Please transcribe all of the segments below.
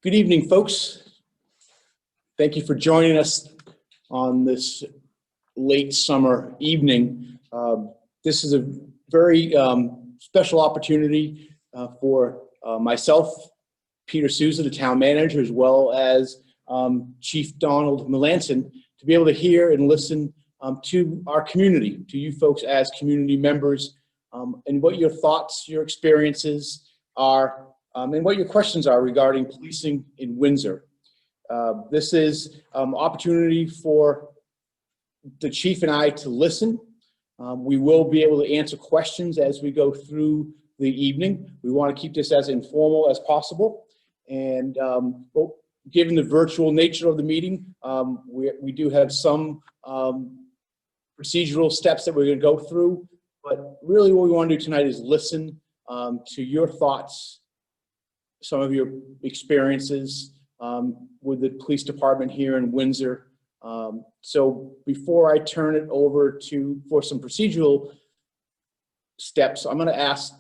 Good evening, folks. Thank you for joining us on this late summer evening. This is a very special opportunity for myself, Peter Souza, the town manager, as well as Chief Donald Melanson, to be able to hear and listen to our community, to you folks as community members, and what your thoughts, your experiences are, and what your questions are regarding policing in Windsor. This is opportunity for the chief and I to listen. We will be able to answer questions as we go through the evening. We want to keep this as informal as possible. And given the virtual nature of the meeting, we do have some procedural steps that we're going to go through. But really what we want to do tonight is listen to your thoughts, some of your experiences with the police department here in Windsor. So before I turn it over for some procedural steps, I'm going to ask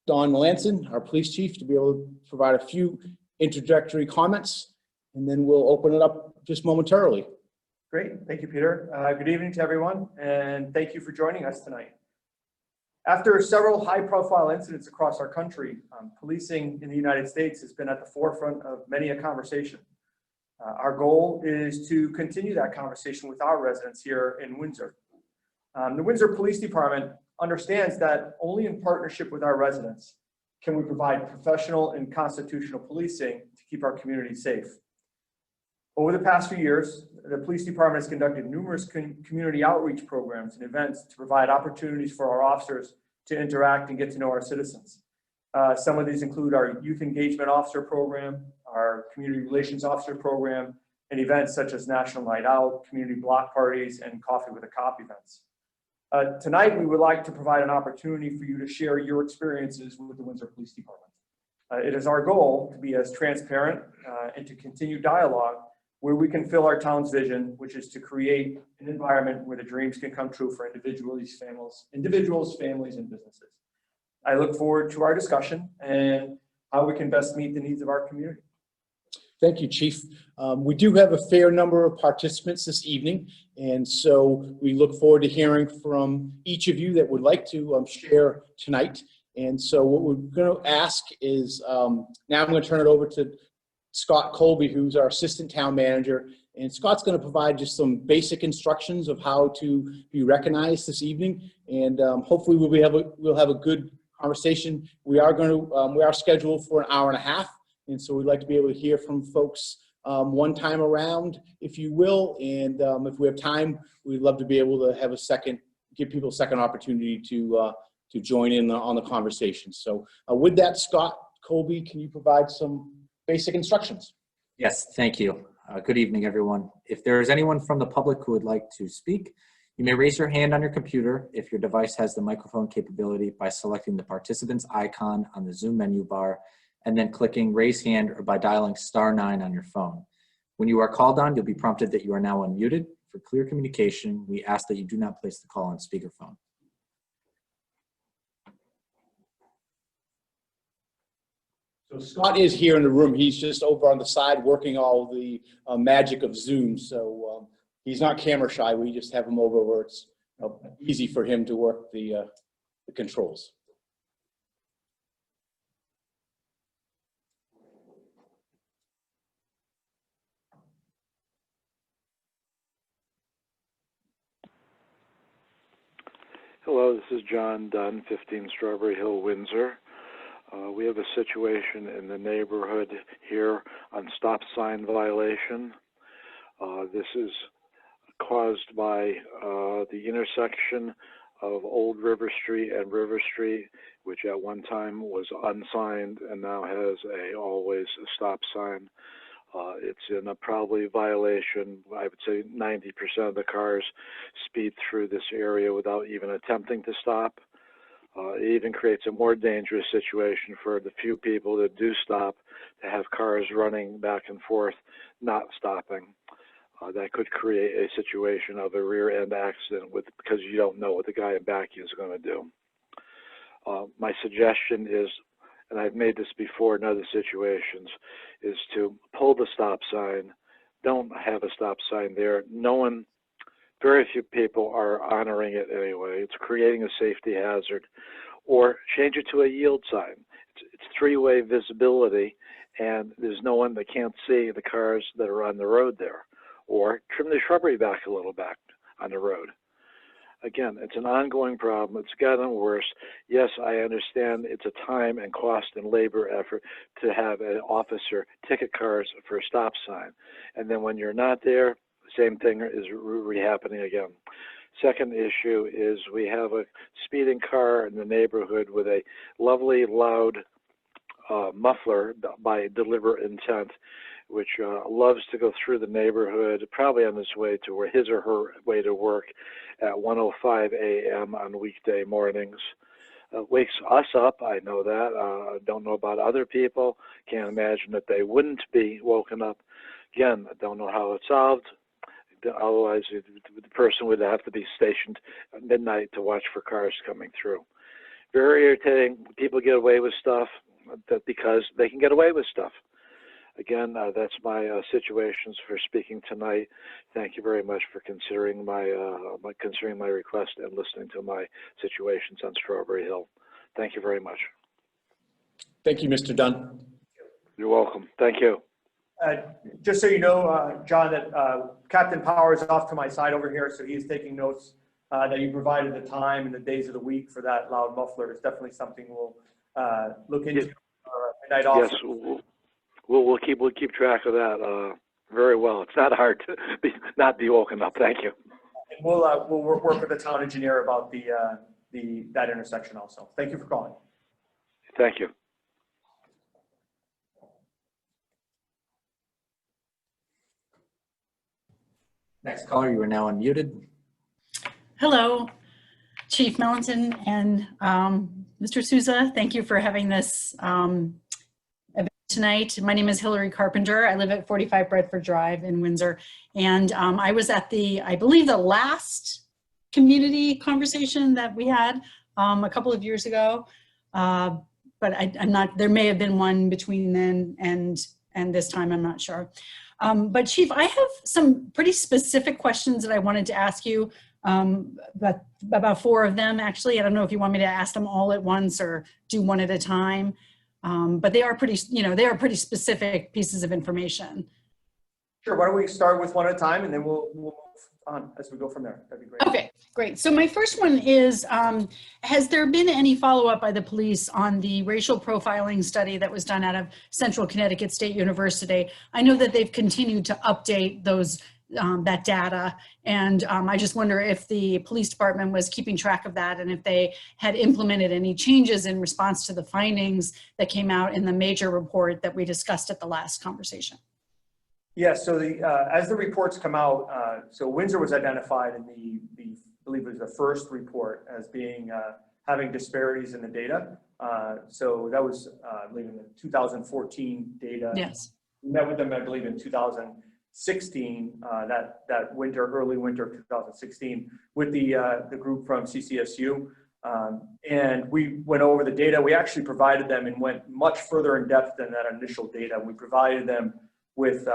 Don Melanson, our police chief, to be able to provide a few introductory comments, and then we'll open it up just momentarily. Great, thank you, Peter. Good evening to everyone, and thank you for joining us tonight. After several high-profile incidents across our country, policing in the United States has been at the forefront of many a conversation. Our goal is to continue that conversation with our residents here in Windsor. The Windsor Police Department understands that only in partnership with our residents can we provide professional and constitutional policing to keep our community safe. Over the past few years, the police department has conducted numerous community outreach programs and events to provide opportunities for our officers to interact and get to know our citizens. Some of these include our Youth Engagement Officer Program, our Community Relations Officer Program, and events such as National Night Out, Community Block Parties, and Coffee with a Cop events. Tonight, we would like to provide an opportunity for you to share your experiences with the Windsor Police Department. It is our goal to be as transparent and to continue dialogue where we can fill our town's vision, which is to create an environment where the dreams can come true for individuals, families, and businesses. I look forward to our discussion and how we can best meet the needs of our community. Thank you, Chief. We do have a fair number of participants this evening, and so we look forward to hearing from each of you that would like to share tonight. And so what we're going to ask is, now I'm going to turn it over to Scott Colby, who's our assistant town manager, and Scott's going to provide just some basic instructions of how to be recognized this evening, and hopefully we'll have a good conversation. We are scheduled for an hour and a half, and so we'd like to be able to hear from folks one time around, if you will, and if we have time, we'd love to be able to have give people a second opportunity to join in on the conversation. So with that, Scott Colby, can you provide some basic instructions? Yes, thank you. Good evening, everyone. If there is anyone from the public who would like to speak, you may raise your hand on your computer if your device has the microphone capability by selecting the participants icon on the Zoom menu bar and then clicking raise hand, or by dialing *9 on your phone. When you are called on, you'll be prompted that you are now unmuted. For clear communication, we ask that you do not place the call on speakerphone. So Scott is here in the room. He's just over on the side working all the magic of Zoom. So he's not camera shy. We just have him over where it's easy for him to work the controls. Hello, this is John Dunn, 15 Strawberry Hill, Windsor. We have a situation in the neighborhood here on stop sign violation. This is caused by the intersection of Old River Street and River Street, which at one time was unsigned and now has a always stop sign. It's in a probably violation. I would say 90% of the cars speed through this area without even attempting to stop. It even creates a more dangerous situation for the few people that do stop to have cars running back and forth, not stopping. That could create a situation of a rear end accident because you don't know what the guy in back you is going to do. My suggestion is and I've made this before in other situations, is to pull the stop sign. Don't have a stop sign there. Very few people are honoring it anyway. It's creating a safety hazard. Or change it to a yield sign. It's three-way visibility, and there's no one that can't see the cars that are on the road there. Or trim the shrubbery back a little back on the road. Again, it's an ongoing problem. It's gotten worse. Yes, I understand it's a time and cost and labor effort to have an officer ticket cars for a stop sign. And then when you're not there, the same thing is happening again. Second issue is we have a speeding car in the neighborhood with a lovely loud muffler by deliberate intent, which loves to go through the neighborhood, probably on his way to where his or her way to work at 1:05 a.m. on weekday mornings. Wakes us up, I know that. Don't know about other people. Can't imagine that they wouldn't be woken up. Again, I don't know how it's solved. Otherwise, the person would have to be stationed at midnight to watch for cars coming through. Very irritating. People get away with stuff because they can get away with stuff. Again, that's my situations for speaking tonight. Thank you very much for considering my request and listening to my situations on Strawberry Hill. Thank you very much. Thank you, Mr. Dunn. You're welcome. Thank you. Just so you know, John, that Captain Power is off to my side over here, so he's taking notes that you provided the time and the days of the week for that loud muffler. It's definitely something we'll look into. Midnight Yes, officer. we'll keep track of that very well. It's not hard to not be woken up. Thank you. And we'll work with the town engineer about that intersection also. Thank you for calling. Thank you. Next caller, you are now unmuted. Hello, Chief Mellonton and Mr. Souza. Thank you for having this event tonight. My name is Hillary Carpenter. I live at 45 Bradford Drive in Windsor. And I was at I believe the last community conversation that we had a couple of years ago. But I'm not, there may have been one between then and this time, I'm not sure. But Chief, I have some pretty specific questions that I wanted to ask you, but about 4 of them actually. I don't know if you want me to ask them all at once or do one at a time, but they are pretty, they are pretty specific pieces of information. Sure, why don't we start with one at a time and then we'll move on as we go from there. That'd be great. Okay, great. So my first one is, has there been any follow-up by the police on the racial profiling study that was done out of Central Connecticut State University? I know that they've continued to update those that data, and I just wonder if the police department was keeping track of that and if they had implemented any changes in response to the findings that came out in the major report that we discussed at the last conversation. Yeah, so as the reports come out, so Windsor was identified in I believe it was the first report as being having disparities in the data. So that was, I believe, in the 2014 data. Yes. We met with them, I believe, in 2016, that winter, early winter of 2016, with the group from CCSU. And we went over the data. We actually provided them and went much further in depth than that initial data. We provided them with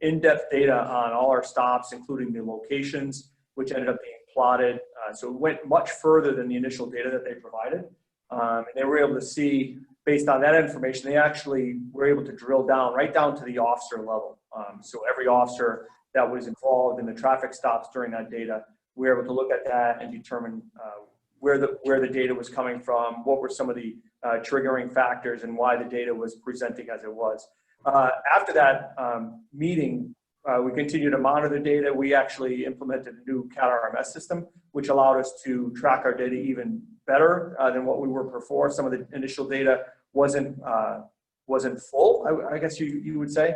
in-depth data on all our stops, including the locations, which ended up being plotted. So it went much further than the initial data that they provided. And they were able to see, based on that information, they actually were able to drill down, right down to the officer level. So every officer that was involved in the traffic stops during that data, we were able to look at that and determine where the data was coming from, what were some of the triggering factors, and why the data was presenting as it was. After that meeting, we continued to monitor the data. We actually implemented a new CAT RMS system, which allowed us to track our data even better than what we were before. Some of the initial data wasn't full, I guess you would say.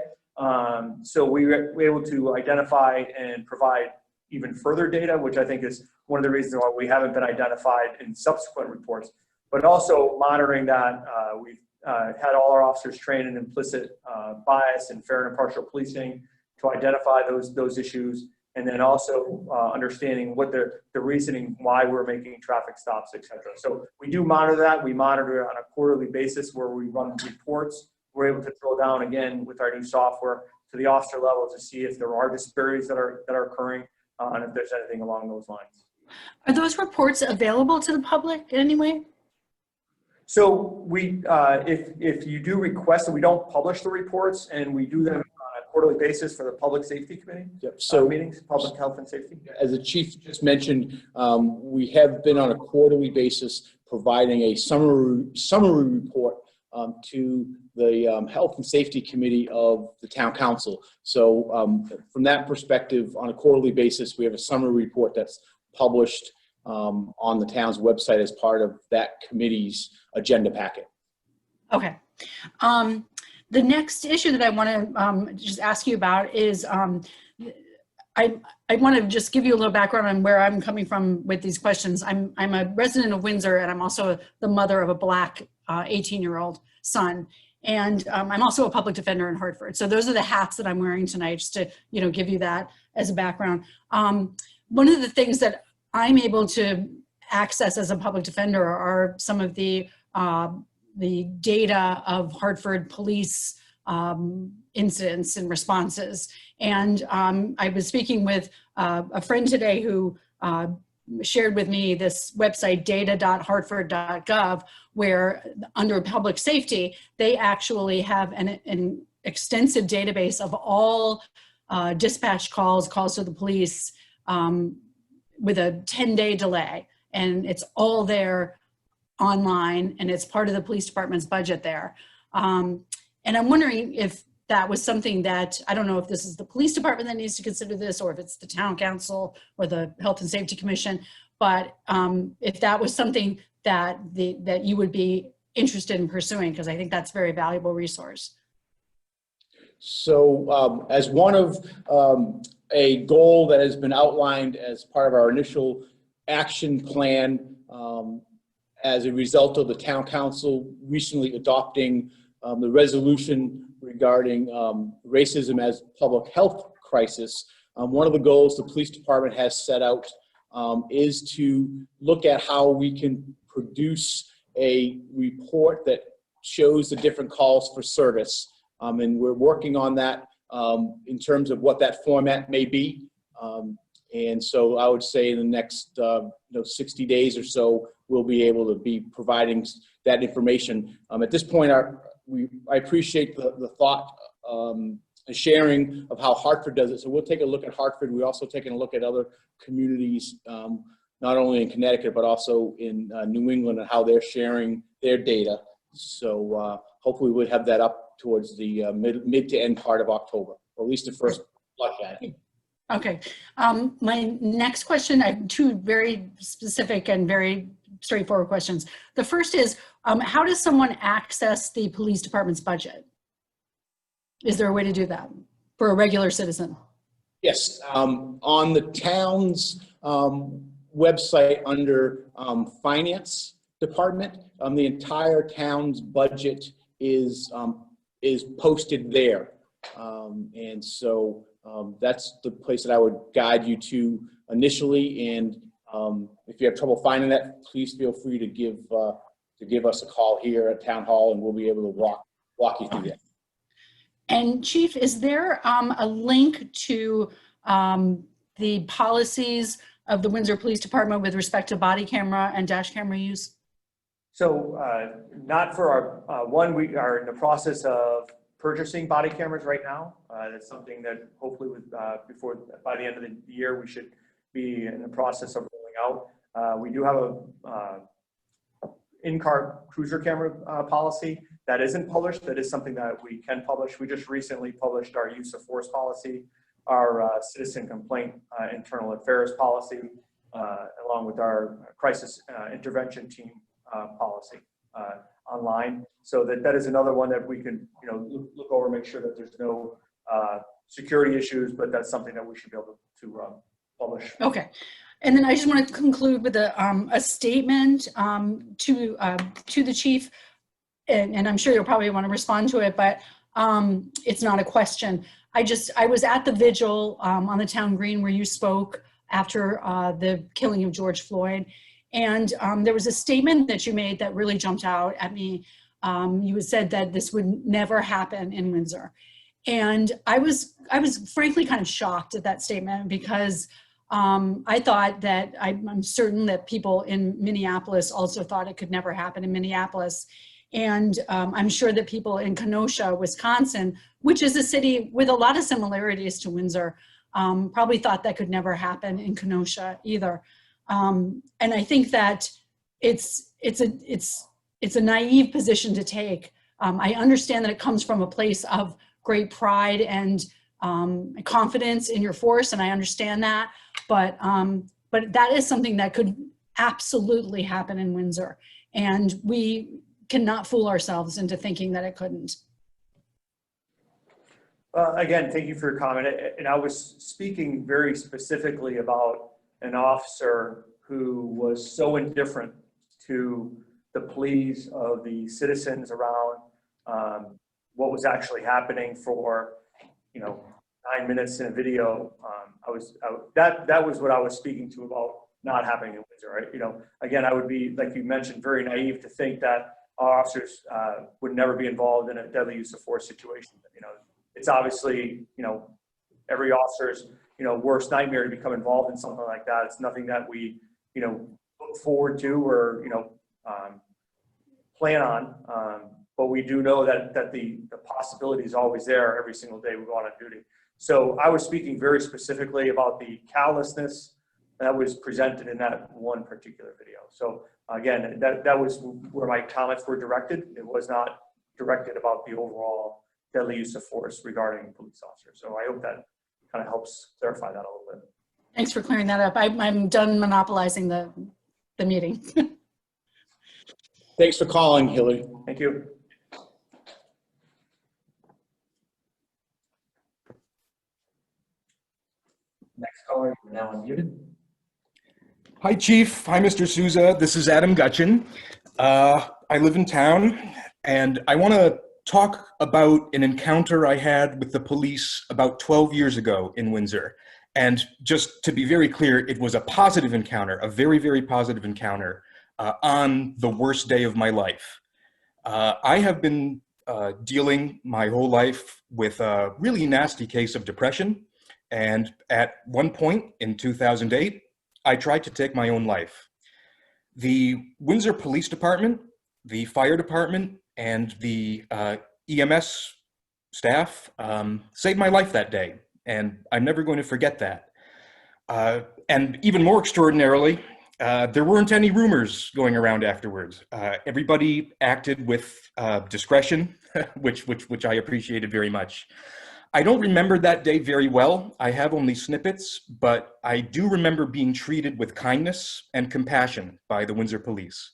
So we were able to identify and provide even further data, which I think is one of the reasons why we haven't been identified in subsequent reports. But also monitoring that, we've had all our officers trained in implicit bias and fair and impartial policing to identify those issues. and then also understanding what the reasoning why we're making traffic stops, et cetera. So we do monitor that. We monitor it on a quarterly basis where we run reports. We're able to drill down again with our new software to the officer level to see if there are disparities that are occurring and if there's anything along those lines. Are those reports available to the public in any way? So we, if you do request that we don't publish the reports, and we do them on a quarterly basis for the Public Safety Committee Yep. So meetings, Public Health and Safety. as the chief just mentioned, we have been on a quarterly basis providing a summary report to the Health and Safety Committee of the Town Council. So from that perspective, on a quarterly basis, we have a summary report that's published on the town's website as part of that committee's agenda packet. Okay. The next issue that I want to just ask you about is I want to just give you a little background on where I'm coming from with these questions. I'm a resident of Windsor, and I'm also the mother of a Black 18-year-old son. And I'm also a public defender in Hartford. So those are the hats that I'm wearing tonight, just to give you that as a background. One of the things that I'm able to access as a public defender are some of the data of Hartford police incidents and responses. And I was speaking with a friend today who shared with me this website, data.hartford.gov, where under public safety, they actually have an extensive database of all dispatch calls to the police with a 10-day delay. And it's all there online, and it's part of the police department's budget there. And I'm wondering if that was something that, I don't know if this is the police department that needs to consider this, or if it's the town council or the Health and Safety Commission, but if that was something that you would be interested in pursuing, because I think that's a very valuable resource. So as one of a goal that has been outlined as part of our initial action plan, as a result of the town council recently adopting the resolution regarding racism as public health crisis, one of the goals the police department has set out is to look at how we can produce a report that shows the different calls for service. And we're working on that in terms of what that format may be. And so I would say in the next 60 days or so, we'll be able to be providing that information. At this point, I appreciate the thought, the sharing of how Hartford does it. So we'll take a look at Hartford. We're also taking a look at other communities, not only in Connecticut, but also in New England, and how they're sharing their data. So hopefully we'll have that up towards the mid to end part of October, or at least the first look at it. Okay. My next question, I have two very specific and very straightforward questions. The first is, how does someone access the police department's budget? Is there a way to do that for a regular citizen? Yes, on the town's website under finance department, the entire town's budget is posted there. And so that's the place that I would guide you to initially. And if you have trouble finding that, please feel free to give us a call here at Town Hall, and we'll be able to walk you through that. And Chief, is there a link to the policies of the Windsor Police Department with respect to body camera and dash camera use? So not for our one, we are in the process of purchasing body cameras right now. That's something that hopefully by the end of the year, we should be in the process of rolling out. We do have a in-car cruiser camera policy that isn't published. That is something that we can publish. We just recently published our use of force policy, our citizen complaint internal affairs policy, along with our crisis intervention team policy online. So that is another one that we can look over, make sure that there's no security issues, but that's something that we should be able to publish. Okay. And then I just want to conclude with a statement to the chief, and I'm sure you'll probably want to respond to it, but it's not a question. I was at the vigil on the town green where you spoke after the killing of George Floyd. And there was a statement that you made that really jumped out at me. You said that this would never happen in Windsor. And I was frankly kind of shocked at that statement because I thought that I'm certain that people in Minneapolis also thought it could never happen in Minneapolis. And I'm sure that people in Kenosha, Wisconsin, which is a city with a lot of similarities to Windsor, probably thought that could never happen in Kenosha either. And I think that it's a naive position to take. I understand that it comes from a place of great pride and confidence in your force, and I understand that. But that is something that could absolutely happen in Windsor, and we cannot fool ourselves into thinking that it couldn't. Again, thank you for your comment. And I was speaking very specifically about an officer who was so indifferent to the pleas of the citizens around what was actually happening for, 9 minutes in a video. That was what I was speaking to about not happening in Windsor. Right? Again, I would be, like you mentioned, very naive to think that our officers would never be involved in a deadly use of force situation. It's obviously, every officer's, worst nightmare to become involved in something like that. It's nothing that we, look forward to or, plan on. But we do know that the possibility is always there every single day we go out on duty. So I was speaking very specifically about the callousness that was presented in that one particular video. So again, that was where my comments were directed. It was not directed about the overall deadly use of force regarding police officers. So I hope that kind of helps clarify that a little bit. Thanks for clearing that up. I'm done monopolizing the meeting. Thanks for calling, Hillary. Thank you. Next caller, you're now unmuted. Hi, Chief. Hi, Mr. Souza. This is Adam Gutchin. I live in town, and I want to talk about an encounter I had with the police about 12 years ago in Windsor. And just to be very clear, it was a positive encounter, a very, very positive encounter on the worst day of my life. I have been dealing my whole life with a really nasty case of depression. And at one point in 2008, I tried to take my own life. The Windsor Police Department, the fire department, and the EMS staff saved my life that day. And I'm never going to forget that. And even more extraordinarily, there weren't any rumors going around afterwards. Everybody acted with discretion, which I appreciated very much. I don't remember that day very well. I have only snippets, but I do remember being treated with kindness and compassion by the Windsor Police.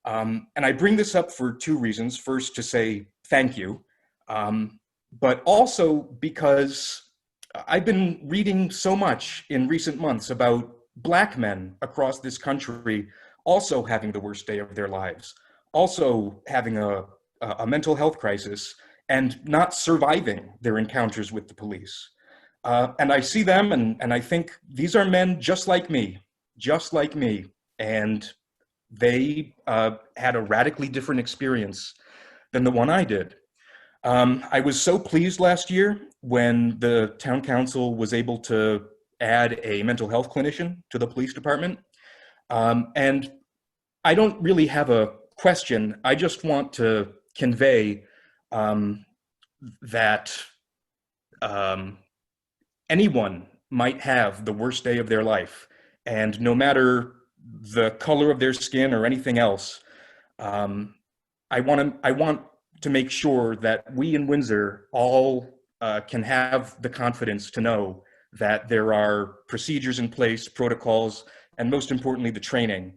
And I bring this up for two reasons. First, to say thank you, but also because I've been reading so much in recent months about Black men across this country also having the worst day of their lives, also having a mental health crisis, and not surviving their encounters with the police. And I see them and I think these are men just like me, and they had a radically different experience than the one I did. I was so pleased last year when the town council was able to add a mental health clinician to the police department. And I don't really have a question. I just want to convey that anyone might have the worst day of their life. And no matter the color of their skin or anything else, I want to make sure that we in Windsor all can have the confidence to know that there are procedures in place, protocols, and most importantly, the training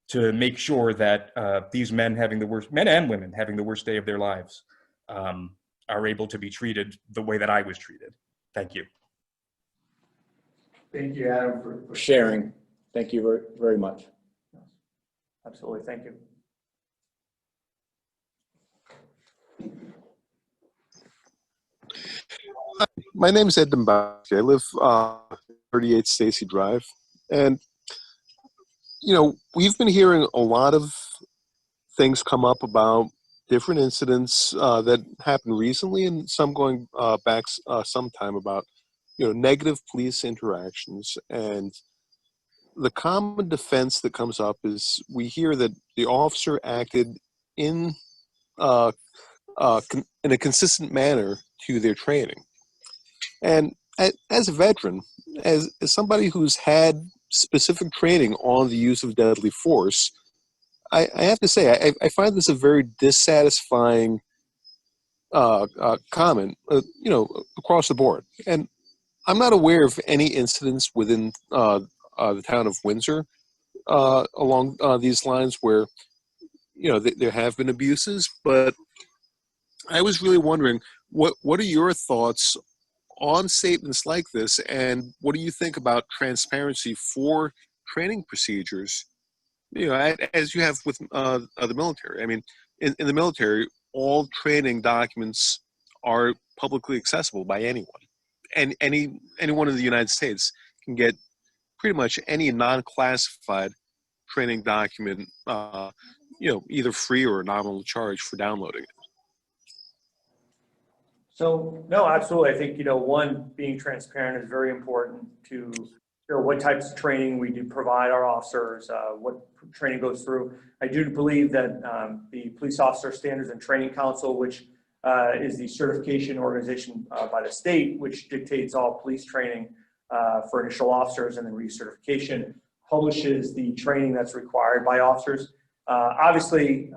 to make sure that these men and women having the worst day of their lives are able to be treated the way that I was treated. Thank you. Thank you, Adam, for sharing. Thank you very, very much. Absolutely. Thank you. My name is Ed Dombrowski. I live 38 Stacy Drive. And, you know, we've been hearing a lot of things come up about different incidents that happened recently and some going back some time about, you know, negative police interactions. And the common defense that comes up is we hear that the officer acted in in a consistent manner to their training. And as a veteran, as somebody who's had specific training on the use of deadly force, I have to say, I find this a very dissatisfying comment, you know, across the board. And I'm not aware of any incidents within the town of Windsor along these lines where, you know, there have been abuses. But I was really wondering, what are your thoughts on statements like this, and what do you think about transparency for training procedures? You know, as you have with the military. I mean, in the military, all training documents are publicly accessible by anyone, and anyone in the United States can get pretty much any non-classified training document, you know, either free or a nominal charge for downloading it. So, no, absolutely. I think, you know, one, being transparent is very important to show what types of training we do provide our officers, what training goes through. I do believe that the Police Officer Standards and Training Council, which is the certification organization by the state, which dictates all police training for initial officers and then recertification, publishes the training that's required by officers. Obviously,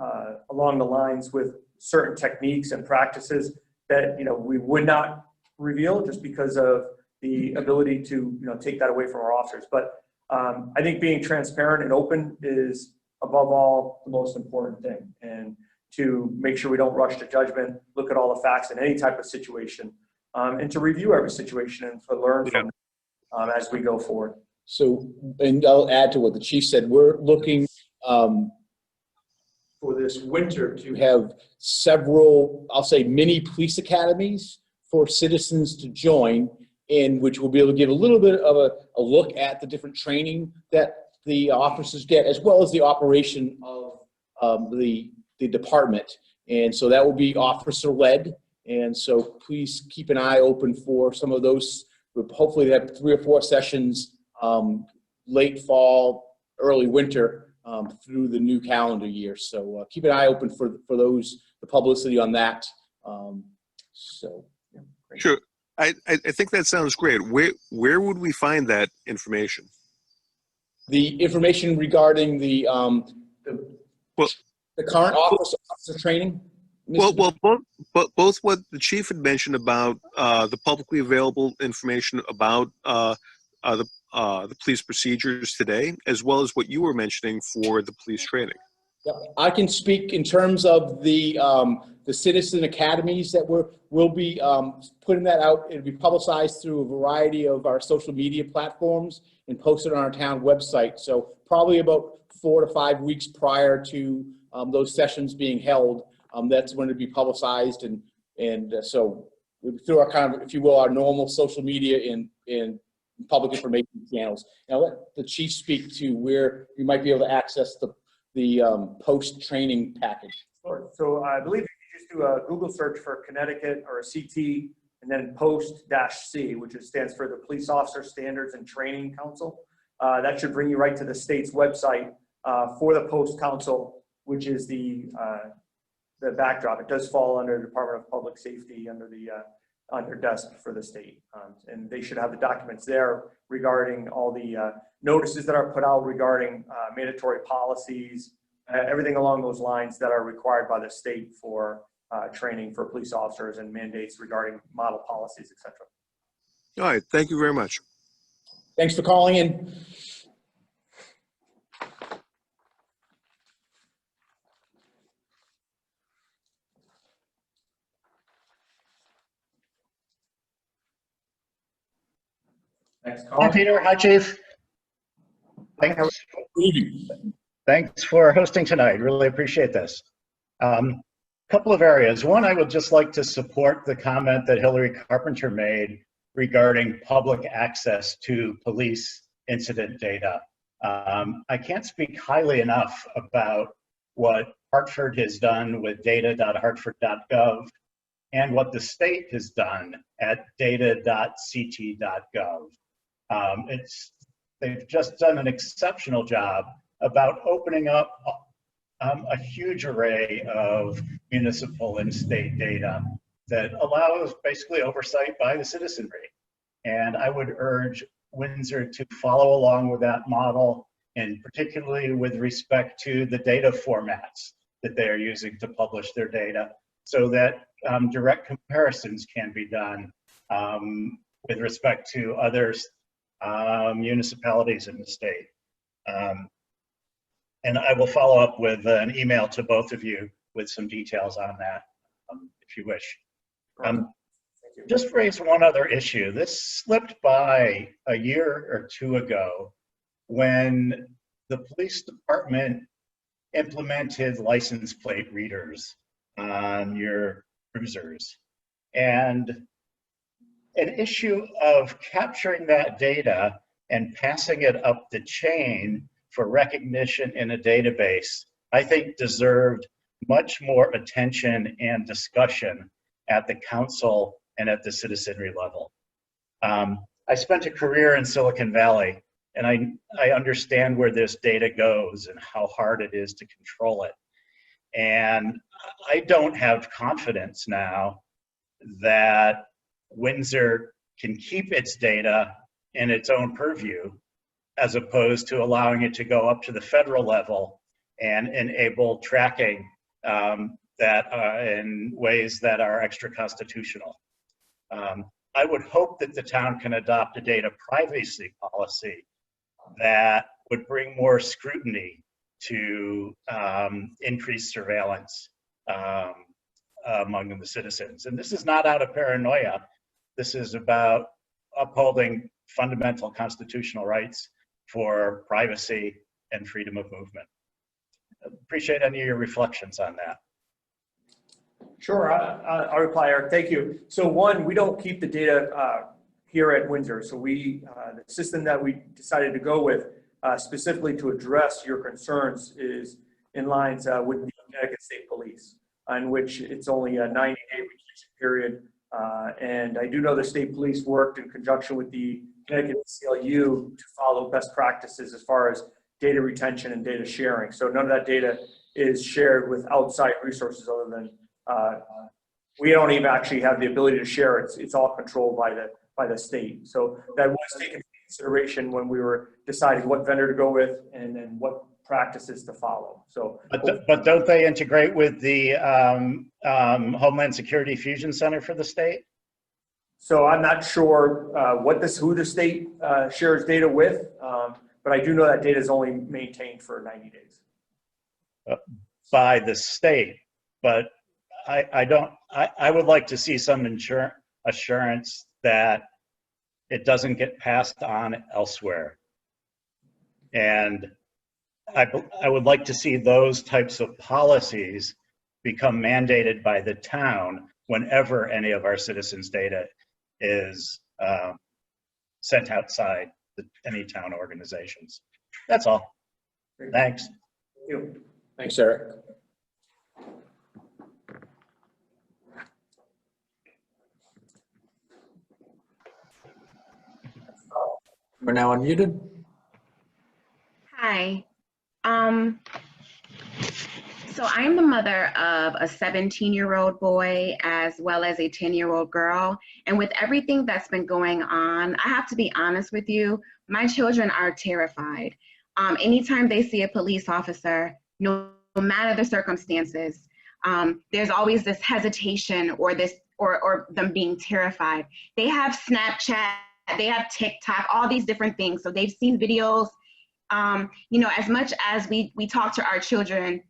along the lines with certain techniques and practices that, you know, we would not reveal just because of the ability to, you know, take that away from our officers. But I think being transparent and open is above all the most important thing, and to make sure we don't rush to judgment, look at all the facts in any type of situation, and to review every situation and to learn from as we go forward. So, and I'll add to what the chief said, we're looking for this winter to have several, I'll say, mini police academies for citizens to join, in which we'll be able to give a little bit of a look at the different training that the officers get, as well as the operation of the department. And so that will be officer-led. And so please keep an eye open for some of those. We'll hopefully have 3 or 4 sessions late fall, early winter, through the new calendar year. So keep an eye open for those, the publicity on that. So yeah, great. Sure. I think that sounds great. Where would we find that information? The information regarding the current officer training? Well, both what the chief had mentioned about the publicly available information about the police procedures today, as well as what you were mentioning for the police training. Yep. I can speak in terms of the citizen academies that we'll be putting that out. It'll be publicized through a variety of our social media platforms and posted on our town website. So probably about 4 to 5 weeks prior to those sessions being held, that's when it'll be publicized, and so through our kind of, if you will, our normal social media and public information channels. Now let the chief speak to where you might be able to access the post-training package. Sure. So I believe if you just do a Google search for Connecticut or a CT and then post-C, which stands for the Police Officer Standards and Training Council, that should bring you right to the state's website for the Post Council, which is the backdrop. It does fall under the Department of Public Safety under desk for the state. And they should have the documents there regarding all the notices that are put out regarding mandatory policies, everything along those lines that are required by the state for training for police officers and mandates regarding model policies, et cetera. All right. Thank you very much. Thanks for calling in. Next Hi, call. Peter. Hi, Chief. Thanks for hosting tonight. Really appreciate this. Couple of areas. One, I would just like to support the comment that Hillary Carpenter made regarding public access to police incident data. I can't speak highly enough about what Hartford has done with data.hartford.gov and what the state has done at data.ct.gov. They've just done an exceptional job about opening up a huge array of municipal and state data that allows basically oversight by the citizenry. And I would urge Windsor to follow along with that model, and particularly with respect to the data formats that they are using to publish their data, so that direct comparisons can be done with respect to other municipalities in the state. And I will follow up with an email to both of you with some details on that, if you wish. Just raise one other issue. This slipped by a year or two ago when the police department implemented license plate readers on your cruisers. And an issue of capturing that data and passing it up the chain for recognition in a database, I think deserved much more attention and discussion at the council and at the citizenry level. I spent a career in Silicon Valley, and I understand where this data goes and how hard it is to control it. And I don't have confidence now that Windsor can keep its data in its own purview, as opposed to allowing it to go up to the federal level and enable tracking in ways that are extra constitutional. I would hope that the town can adopt a data privacy policy that would bring more scrutiny to increased surveillance among the citizens. And this is not out of paranoia. This is about upholding fundamental constitutional rights for privacy and freedom of movement. Appreciate any of your reflections on that. Sure, I'll reply, Eric. Thank you. So one, we don't keep the data here at Windsor. So the system that we decided to go with specifically to address your concerns is in lines with the Connecticut State Police, in which it's only a 90-day retention period. And I do know the state police worked in conjunction with the Connecticut ACLU to follow best practices as far as data retention and data sharing. So none of that data is shared with outside resources other than we don't even actually have the ability to share it. It's all controlled by the state. So that was taken into consideration when we were deciding what vendor to go with and then what practices to follow. So, but don't they integrate with the Homeland Security Fusion Center for the state? So I'm not sure who the state shares data with, but I do know that data is only maintained for 90 days. By the state, but I would like to see some assurance that it doesn't get passed on elsewhere. And I would like to see those types of policies become mandated by the town whenever any of our citizens' data is sent outside any town organizations. That's all. Thanks. Thank you. Thanks, Eric. We're now unmuted. Hi. So I'm the mother of a 17-year-old boy as well as a 10-year-old girl. And with everything that's been going on, I have to be honest with you, my children are terrified. Anytime they see a police officer, no matter the circumstances, there's always this hesitation or them being terrified. They have Snapchat, they have TikTok, all these different things. So they've seen videos. As much as we talk to our children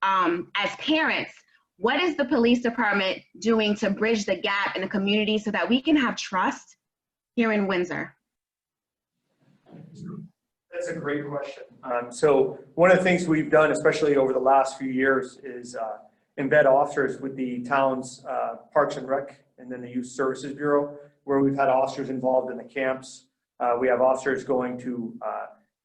as parents, what is the police department doing to bridge the gap in the community so that we can have trust here in Windsor? That's a great question. So one of the things we've done, especially over the last few years, is embed officers with the town's Parks and Rec and then the Youth Services Bureau, where we've had officers involved in the camps. We have officers going to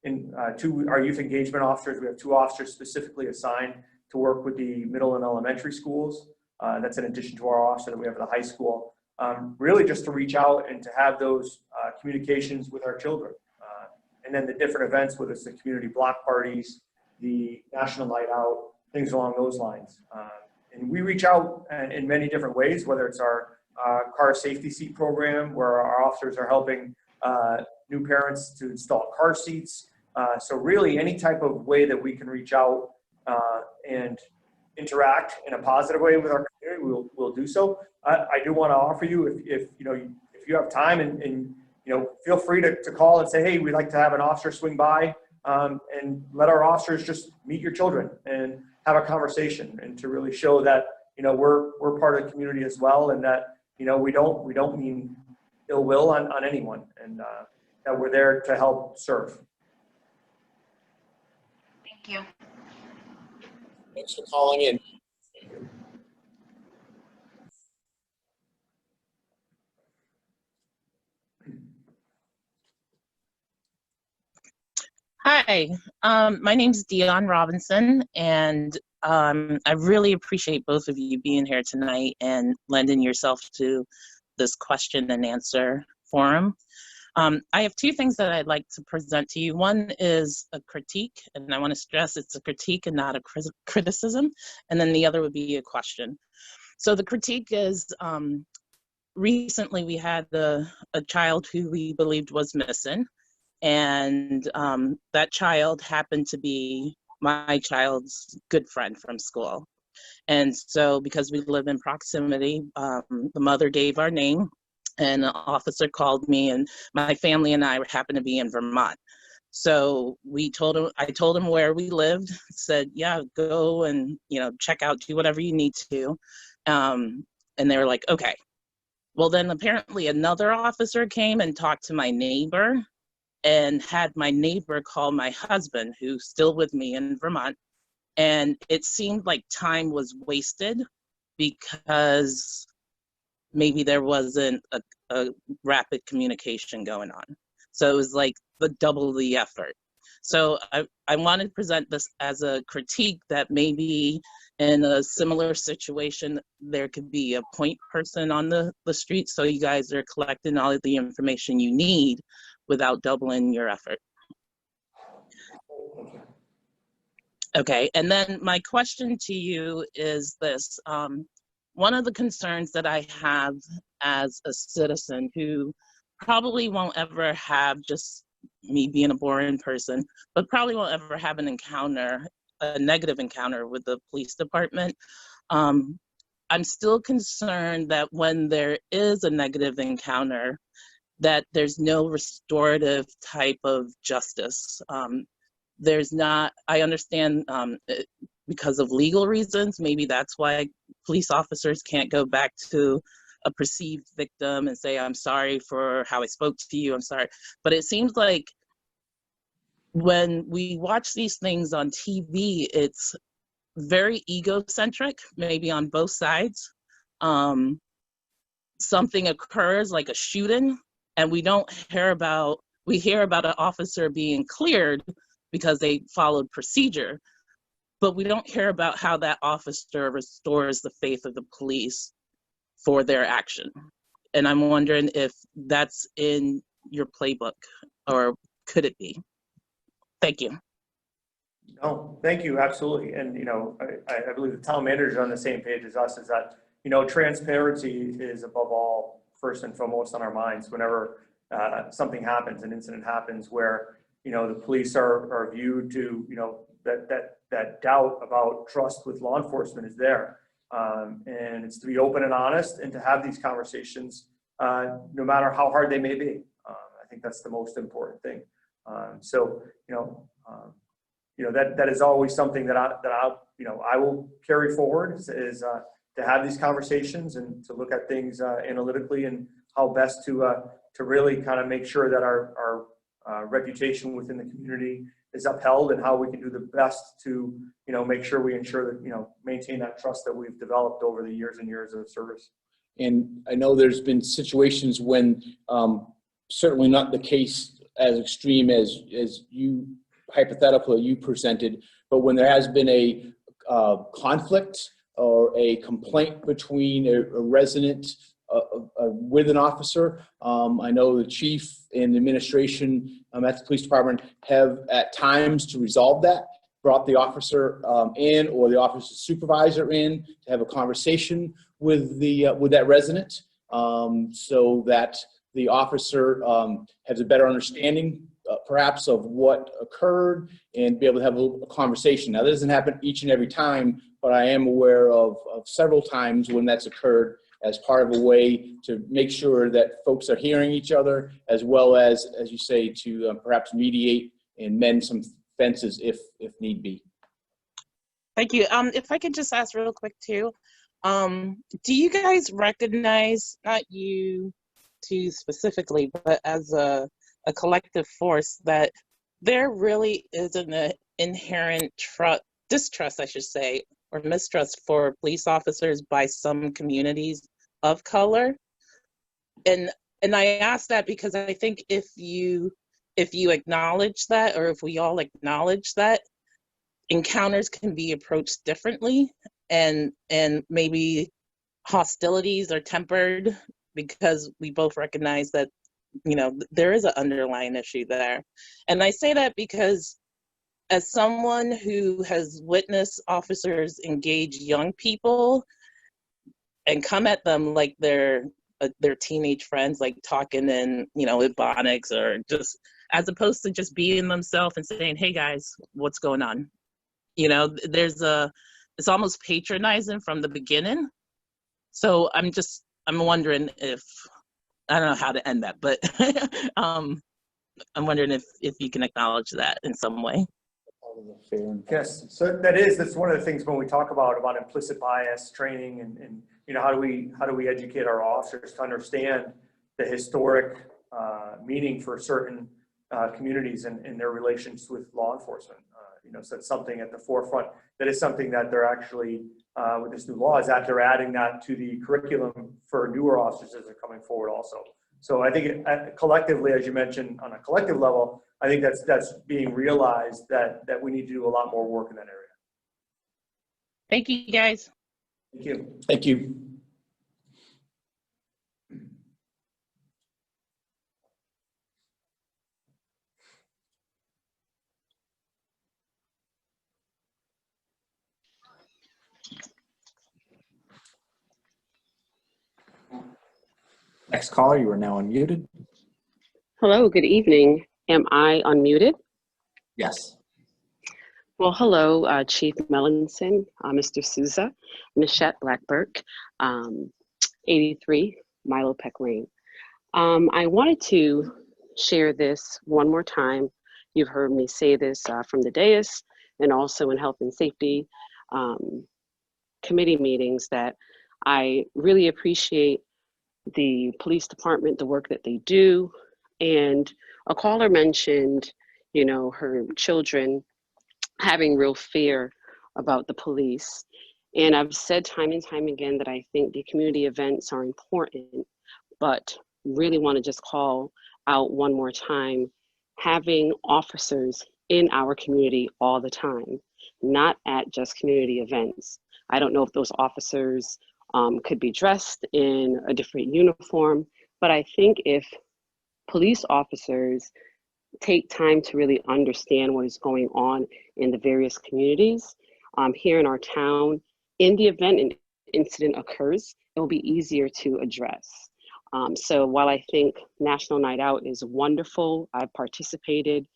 our youth engagement officers. We have 2 officers specifically assigned to work with the middle and elementary schools. That's in addition to our officer that we have at the high school. Really just to reach out and to have those communications with our children. And then the different events, whether it's the community block parties, the National Night Out, things along those lines. And we reach out in many different ways, whether it's our car safety seat program, where our officers are helping new parents to install car seats. So really any type of way that we can reach out and interact in a positive way with our community, we'll do so. I do want to offer you, if you have time and feel free to call and say, hey, we'd like to have an officer swing by and let our officers just meet your children and have a conversation, and to really show that we're part of the community as well, and that we don't mean ill will on anyone, and that we're there to help serve. Thank you. Thanks for calling in. Hi, my name's Dion Robinson, and I really appreciate both of you being here tonight and lending yourself to this question and answer forum. I have 2 things that I'd like to present to you. One is a critique, and I want to stress it's a critique and not a criticism, and then the other would be a question. So the critique is, recently we had a child who we believed was missing. And that child happened to be my child's good friend from school. And so because we live in proximity, the mother gave our name, and an officer called me, and my family and I happened to be in Vermont. So I told him where we lived, said, yeah, go and check out, do whatever you need to. And they were like, okay. Well, then apparently another officer came and talked to my neighbor, and had my neighbor call my husband, who's still with me in Vermont. And it seemed like time was wasted because maybe there wasn't a rapid communication going on. So it was like double the effort. So I wanted to present this as a critique that maybe in a similar situation, there could be a point person on the street, so you guys are collecting all of the information you need without doubling your effort. Okay, and then my question to you is this. One of the concerns that I have as a citizen who probably won't ever have, just me being a boring person, but probably won't ever have a negative encounter with the police department. I'm still concerned that when there is a negative encounter, that there's no restorative type of justice. There's not, I understand because of legal reasons, maybe that's why police officers can't go back to a perceived victim and say, I'm sorry for how I spoke to you, I'm sorry. But it seems like when we watch these things on TV, it's very egocentric, maybe on both sides. Something occurs like a shooting, and we hear about an officer being cleared because they followed procedure, but we don't hear about how that officer restores the faith of the police for their action. And I'm wondering if that's in your playbook, or could it be? Thank you. No, thank you, absolutely. And, I believe the town manager is on the same page as us, is that, transparency is above all, first and foremost on our minds whenever something happens, an incident happens where, the police are viewed to, that doubt about trust with law enforcement is there. And it's to be open and honest and to have these conversations, no matter how hard they may be. I think that's the most important thing. That is always something that I will carry forward is to have these conversations and to look at things analytically and how best to really kind of make sure that our reputation within the community is upheld and how we can do the best to, make sure we ensure that, maintain that trust that we've developed over the years and years of service. And I know there's been situations when, certainly not the case as extreme as you hypothetically you presented, but when there has been a conflict or a complaint between a resident with an officer. I know the chief and the administration at the police department have at times to resolve that, brought the officer in or the officer supervisor in to have a conversation with that resident so that the officer has a better understanding perhaps of what occurred and be able to have a conversation. Now, that doesn't happen each and every time, but I am aware of several times when that's occurred as part of a way to make sure that folks are hearing each other, as well as you say, to perhaps mediate and mend some fences if need be. Thank you. If I could just ask real quick too, do you guys recognize, not you two specifically, but as a collective force, that there really is an inherent distrust, I should say, or mistrust for police officers by some communities of color? And I ask that because I think if you acknowledge that, or if we all acknowledge that, encounters can be approached differently, and maybe hostilities are tempered because we both recognize that, there is an underlying issue there. And I say that because as someone who has witnessed officers engage young people and come at them like they're their teenage friends, like talking in, Ebonics, or just as opposed to just being themselves and saying, hey guys, what's going on? It's almost patronizing from the beginning. So I'm wondering if, I don't know how to end that, but I'm wondering if you can acknowledge that in some way. Yes, so that's one of the things when we talk about implicit bias training and how do we educate our officers to understand the historic meaning for certain communities and their relations with law enforcement. So it's something at the forefront. That is something that they're actually, with this new law, is that they're adding that to the curriculum for newer officers as they're coming forward also. So I think collectively, as you mentioned, on a collective level, I think that's being realized that we need to do a lot more work in that area. Thank you, guys. Thank you. Thank you. Next caller, you are now unmuted. Hello, good evening. Am I unmuted? Yes. Well, hello, Chief Melanson, Mr. Souza, Nichette Blackburk, 83 Milo Peck Lane. I wanted to share this one more time. You've heard me say this from the dais and also in health and safety committee meetings, that I really appreciate the police department, the work that they do. And a caller mentioned, her children having real fear about the police. And I've said time and time again that I think the community events are important, but really want to just call out one more time, having officers in our community all the time, not at just community events. I don't know if those officers could be dressed in a different uniform, but I think if police officers take time to really understand what is going on in the various communities here in our town, in the event an incident occurs, it will be easier to address. So while I think National Night Out is wonderful, I've participated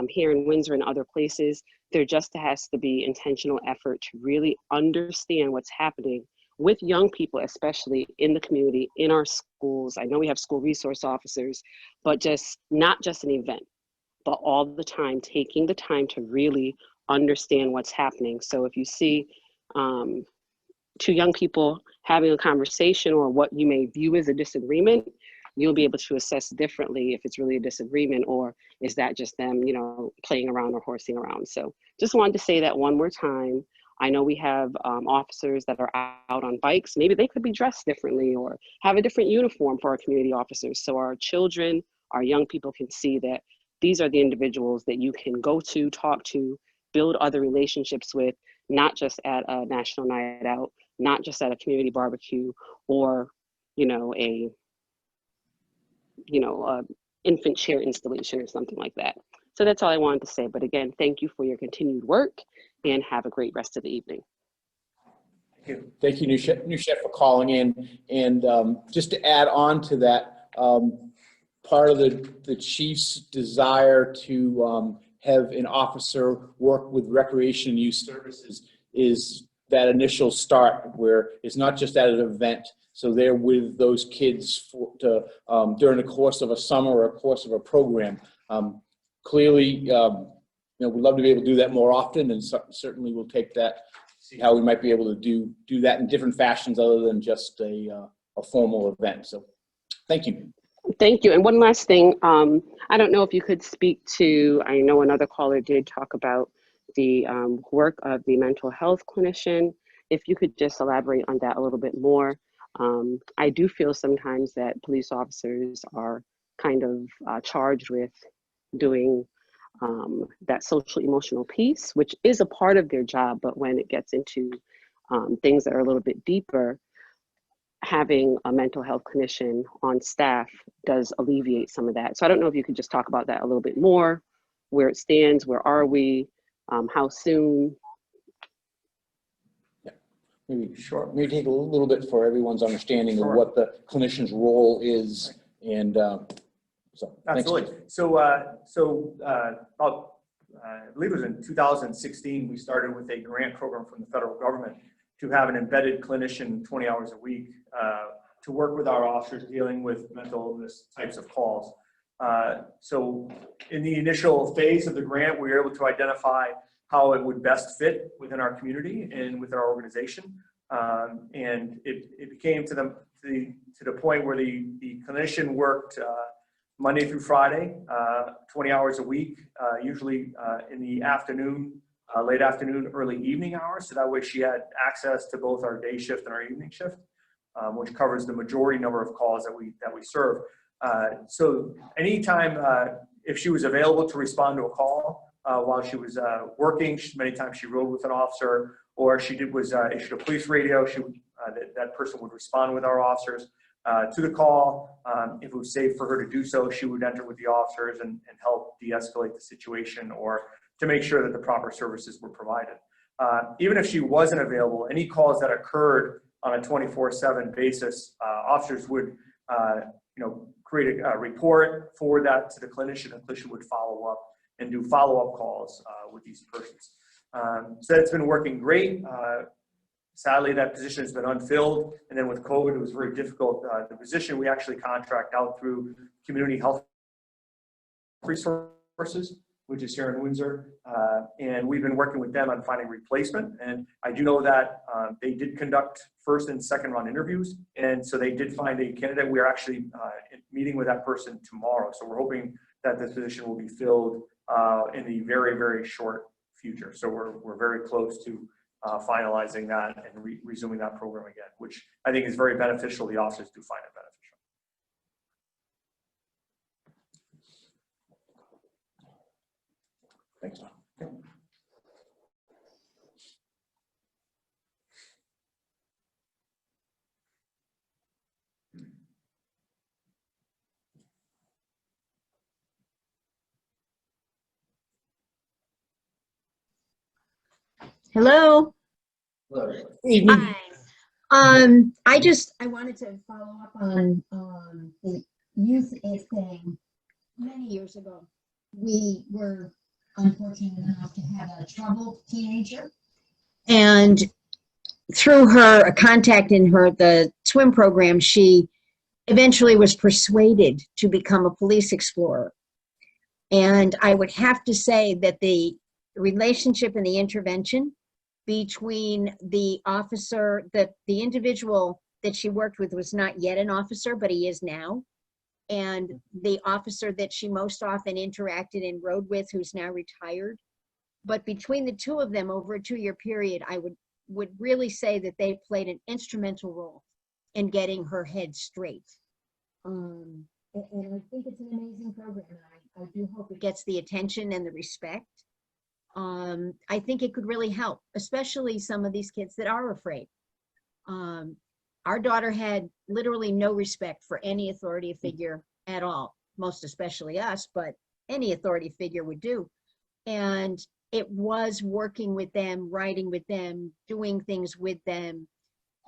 here in Windsor and other places, there just has to be intentional effort to really understand what's happening with young people, especially in the community, in our schools. I know we have school resource officers, but not just an event, but all the time, taking the time to really understand what's happening. So if you see two young people having a conversation or what you may view as a disagreement, you'll be able to assess differently if it's really a disagreement or is that just them, you know, playing around or horsing around. So just wanted to say that one more time. I know we have officers that are out on bikes. Maybe they could be dressed differently or have a different uniform for our community officers. So our children, our young people can see that these are the individuals that you can go to, talk to, build other relationships with, not just at a national night out, not just at a community barbecue or, you know, a infant chair installation or something like that. So that's all I wanted to say. But again, thank you for your continued work and have a great rest of the evening. Thank you, Nushet, for calling in. And just to add on to that, part of the chief's desire to have an officer work with recreation and youth services is that initial start where it's not just at an event. So they're with those kids during the course of a summer or a course of a program. Clearly, we'd love to be able to do that more often, and certainly we'll take that, see how we might be able to do that in different fashions other than just a formal event. So thank you. Thank you. And one last thing, I don't know if you could speak to, I know another caller did talk about the work of the mental health clinician. If you could just elaborate on that a little bit more. I do feel sometimes that police officers are kind of charged with doing that social emotional piece, which is a part of their job, but when it gets into things that are a little bit deeper, having a mental health clinician on staff does alleviate some of that. So I don't know if you could just talk about that a little bit more, where it stands, where are we, how soon? Yeah, maybe take a little bit for everyone's understanding of what the clinician's role is, and so. Absolutely. So I believe it was in 2016, we started with a grant program from the federal government to have an embedded clinician 20 hours a week to work with our officers dealing with mental illness types of calls. So in the initial phase of the grant, we were able to identify how it would best fit within our community and with our organization. And it became to the point where the clinician worked Monday through Friday, 20 hours a week, usually in the afternoon, late afternoon, early evening hours. So that way she had access to both our day shift and our evening shift, which covers the majority number of calls that we serve. So anytime, if she was available to respond to a call while she was working, many times she rode with an officer, or she issued a police radio, that person would respond with our officers to the call. If it was safe for her to do so, she would enter with the officers and help de-escalate the situation or to make sure that the proper services were provided. Even if she wasn't available, any calls that occurred on a 24/7 basis, officers would create a report, forward that to the clinician, and the clinician would follow up and do follow-up calls with these persons. So that's been working great. Sadly, that position has been unfilled, and then with COVID, it was very difficult. The position we actually contract out through Community Health Resources, which is here in Windsor, and we've been working with them on finding replacement. And I do know that they did conduct first and second round interviews, and so they did find a candidate. We are actually meeting with that person tomorrow, so we're hoping that this position will be filled in the very, very short future. So we're very close to finalizing that and resuming that program again, which I think is very beneficial. The officers do find it beneficial. Thanks, Tom. Hello. Evening. Hi. I wanted to follow up on the youth aid thing. Many years ago, we were unfortunate enough to have a troubled teenager, and through her contact in the swim program, she eventually was persuaded to become a police explorer. And I would have to say that the relationship and the intervention between the officer, that the individual that she worked with was not yet an officer, but he is now. and the officer that she most often interacted and rode with, who's now retired. But between the two of them over a 2-year period, I would really say that they played an instrumental role in getting her head straight. And I think it's an amazing program. And I do hope it gets the attention and the respect. I think it could really help, especially some of these kids that are afraid. Our daughter had literally no respect for any authority figure at all, most especially us, but any authority figure would do. And it was working with them, riding with them, doing things with them,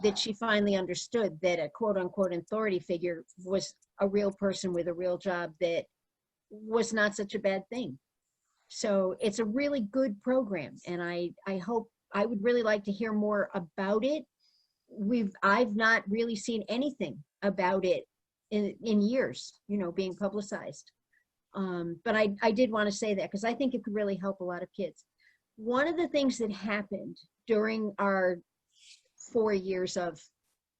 that she finally understood that a quote unquote authority figure was a real person with a real job that was not such a bad thing. So it's a really good program. And I hope, I would really like to hear more about it. I've not really seen anything about it in years, you know, being publicized. But I did want to say that because I think it could really help a lot of kids. One of the things that happened during our 4 years of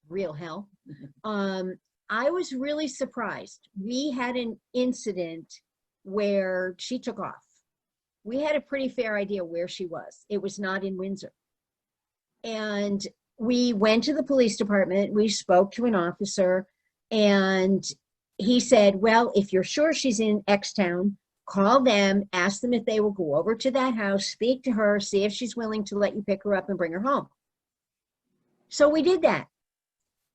real hell, I was really surprised. We had an incident where she took off. We had a pretty fair idea where she was. It was not in Windsor. And we went to the police department. We spoke to an officer, and he said, well, if you're sure she's in X town, call them, ask them if they will go over to that house, speak to her, see if she's willing to let you pick her up and bring her home. So we did that.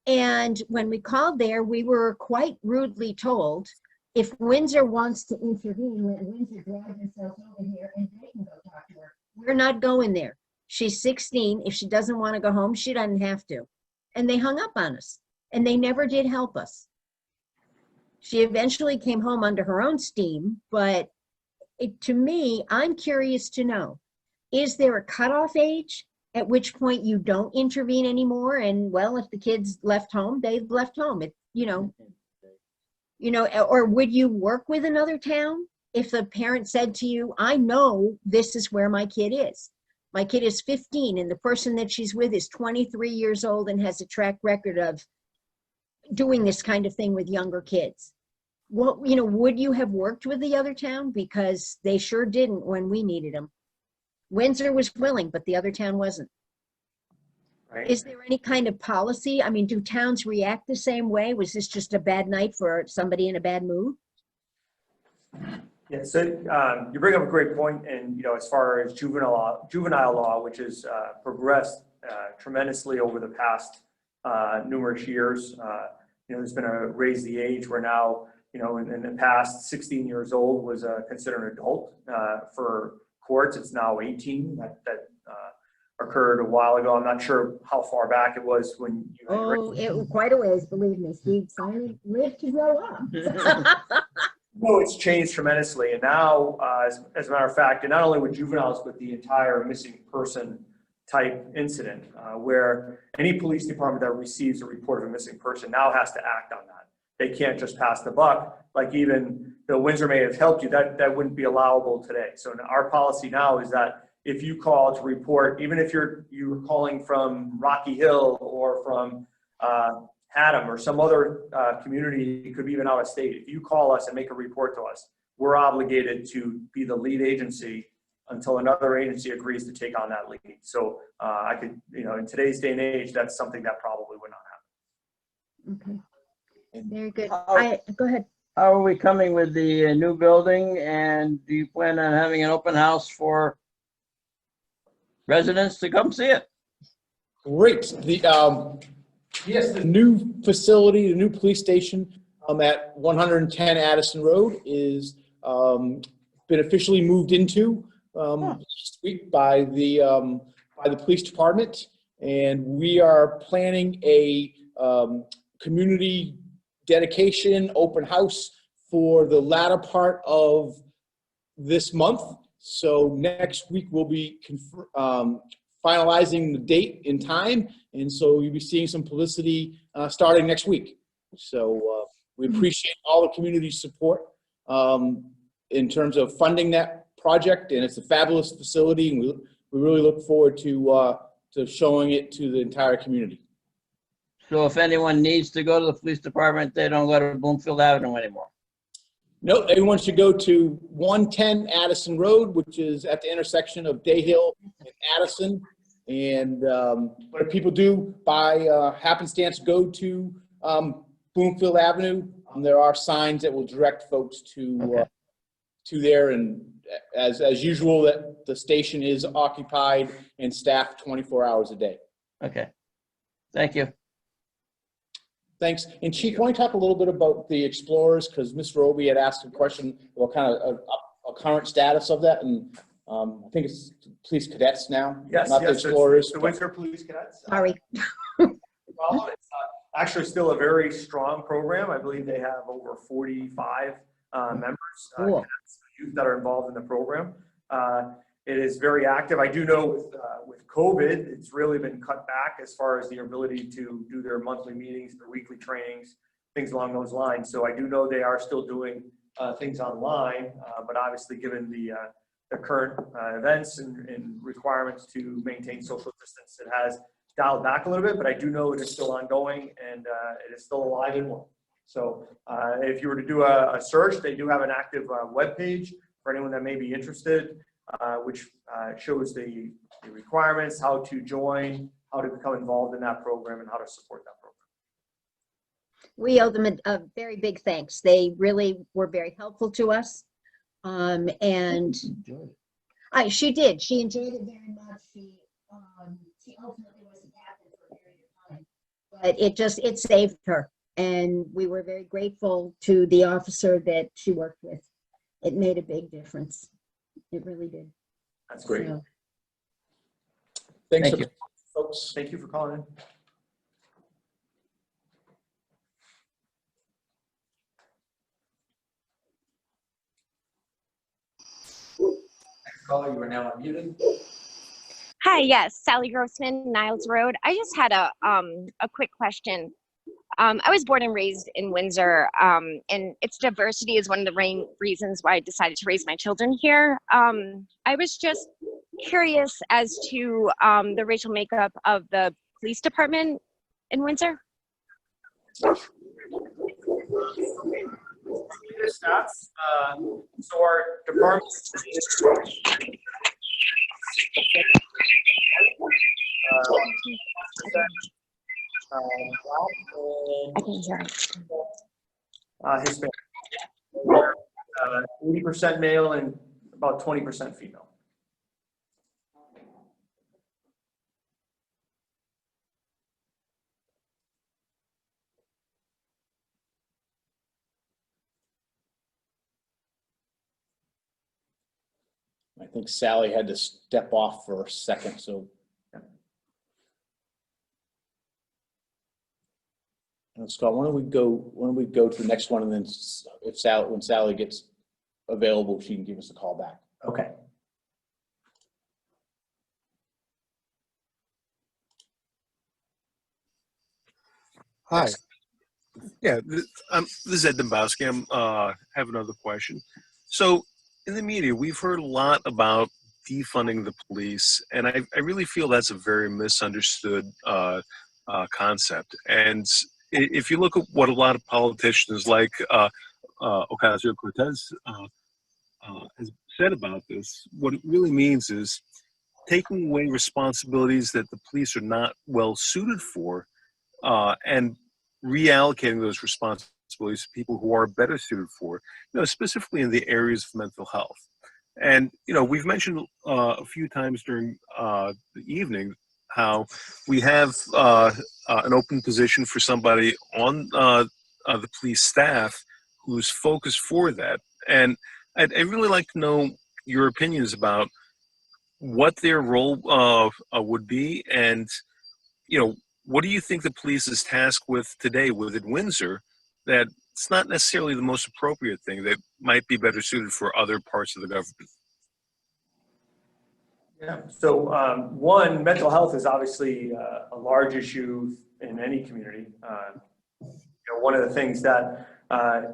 And when we called there, we were quite rudely told, if Windsor wants to intervene, let Windsor drive themselves over here and they can go talk to her. We're not going there. She's 16. If she doesn't want to go home, she doesn't have to. And they hung up on us, and they never did help us. She eventually came home under her own steam, but to me, I'm curious to know, is there a cutoff age at which point you don't intervene anymore? And well, if the kids left home, they've left home. You know, or would you work with another town if the parent said to you, I know this is where my kid is. My kid is 15 and the person that she's with is 23 years old and has a track record of doing this kind of thing with younger kids. Well, you know, would you have worked with the other town? Because they sure didn't when we needed them. Windsor was willing, but the other town wasn't. Right. Is there any kind of policy? I mean, do towns react the same way? Was this just a bad night for somebody in a bad mood? Yeah, so you bring up a great point, and you know, as far as juvenile law, which has progressed tremendously over the past numerous years. You know, there's been a raise the age where now, you know, in the past, 16 years old was considered an adult for courts. It's now 18. That occurred a while ago. I'm not sure how far back it was when you. Oh, it was quite a ways, believe me. Steve finally lived to grow up. No, it's changed tremendously. And now, as a matter of fact, and not only with juveniles, but the entire missing person type incident, where any police department that receives a report of a missing person now has to act on that. They can't just pass the buck. Like even though Windsor may have helped you, that wouldn't be allowable today. So our policy now is that if you call to report, even if you're calling from Rocky Hill or from Haddam or some other community, it could be even out of state. If you call us and make a report to us, we're obligated to be the lead agency until another agency agrees to take on that lead. So I could, you know, in today's day and age, that's something that probably would not happen. Okay, very good. Go ahead. How are we coming with the new building, and do you plan on having an open house for residents to come see it? Great. Yes, the new facility, the new police station at 110 Addison Road is been officially moved into this week by the police department, and we are planning a community dedication open house for the latter part of this month. So next week we'll be finalizing the date and time, and so you'll be seeing some publicity starting next week. So we appreciate all the community support in terms of funding that project, and it's a fabulous facility, and we really look forward to showing it to the entire community. So if anyone needs to go to the police department, they don't go to Bloomfield Avenue anymore. No, everyone should go to 110 Addison Road, which is at the intersection of Day Hill and Addison. And what people do by happenstance, go to Bloomfield Avenue. There are signs that will direct folks to there. And as usual, that the station is occupied and staffed 24 hours a day. Okay. Thank you. Thanks. And Chief, want to talk a little bit about the Explorers? Because Ms. Roby had asked a question about kind of a current status of that. And I think it's police cadets now, Yes, not the yes, Explorers. the Windsor Police Cadets. Sorry. Well, it's actually still a very strong program. I believe they have over 45 members, Cool. youth that are involved in the program. It is very active. I do know with COVID, it's really been cut back as far as the ability to do their monthly meetings, their weekly trainings, things along those lines. So I do know they are still doing things online, but obviously given the current events and requirements to maintain social distance, it has dialed back a little bit, but I do know it is still ongoing and it is still alive and well. So if you were to do a search, they do have an active webpage for anyone that may be interested, which shows the requirements, how to join, how to become involved in that program, and how to support that program. We owe them a very big thanks. They really were very helpful to us. And she did. She enjoyed it very much. She ultimately was a captain for a period of time, but it saved her. And we were very grateful to the officer that she worked with. It made a big difference. It really did. That's great. So, Thanks, Thank you. folks. Thank you for calling in. Caller, you are now unmuted. Hi, yes, Sally Grossman, Niles Road. I just had a quick question. I was born and raised in Windsor, and its diversity is one of the main reasons why I decided to raise my children here. I was just curious as to the racial makeup of the police department in Windsor. Stats. So our department Hispanic. 80% male and about 20% female. I think Sally had to step off for a second, so. And Scott, why don't we go to the next one, and then when Sally gets available, she can give us a call back. Okay. Hi. Yeah, this is Ed Dombowski. I have another question. So in the media, we've heard a lot about defunding the police, and I really feel that's a very misunderstood concept. And if you look at what a lot of politicians like Ocasio-Cortez has said about this, what it really means is taking away responsibilities that the police are not well suited for, and reallocating those responsibilities to people who are better suited for it, specifically in the areas of mental health. And, we've mentioned a few times during the evening how we have an open position for somebody on the police staff who's focused for that. And I'd really like to know your opinions about what their role would be, and, what do you think the police is tasked with today within Windsor that it's not necessarily the most appropriate thing that might be better suited for other parts of the government? Yeah. So one, mental health is obviously a large issue in any community. One of the things that,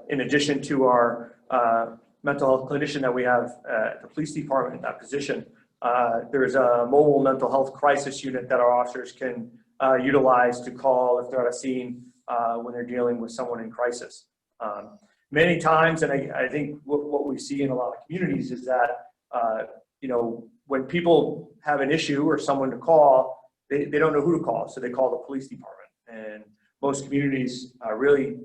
in addition to our mental health clinician that we have at the police department, that position, there's a mobile mental health crisis unit that our officers can utilize to call if they're at a scene when they're dealing with someone in crisis. Many times, and I think what we see in a lot of communities is that, when people have an issue or someone to call, they don't know who to call, so they call the police department. And most communities really,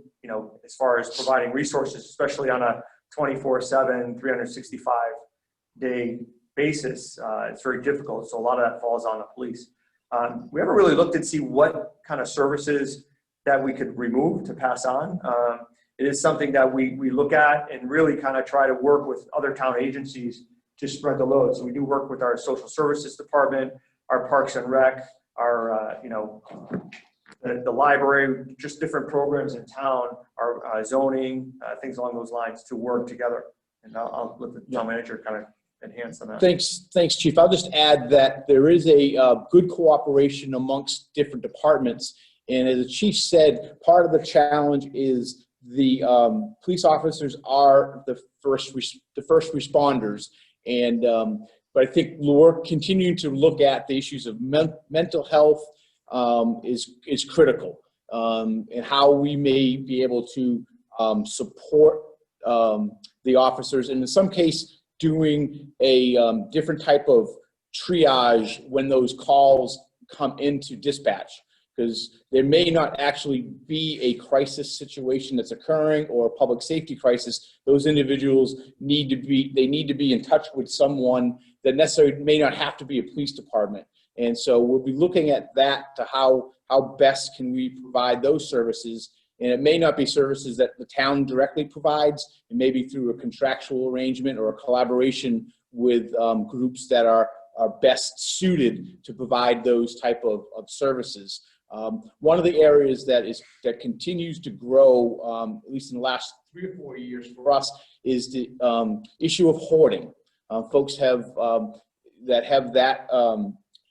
as far as providing resources, especially on a 24/7, 365-day basis, it's very difficult. So a lot of that falls on the police. We haven't really looked and see what kind of services that we could remove to pass on. It is something that we look at and really kind of try to work with other town agencies to spread the load. So we do work with our social services department, our parks and rec, our, the library, just different programs in town, our zoning, things along those lines to work together. And I'll let the town manager kind of enhance on that. Thanks, Chief. I'll just add that there is a good cooperation amongst different departments. And as the Chief said, part of the challenge is the police officers are the first responders. And but I think we're continuing to look at the issues of mental health is critical, and how we may be able to support the officers, and in some case doing a different type of triage when those calls come into dispatch, because there may not actually be a crisis situation that's occurring or a public safety crisis. Those individuals need to be in touch with someone that necessarily may not have to be a police department. And so we'll be looking at that to how best can we provide those services. And it may not be services that the town directly provides. It may be through a contractual arrangement or a collaboration with groups that are best suited to provide those type of services. One of the areas that continues to grow, at least in the last 3 or 4 years for us, is the issue of hoarding. Folks have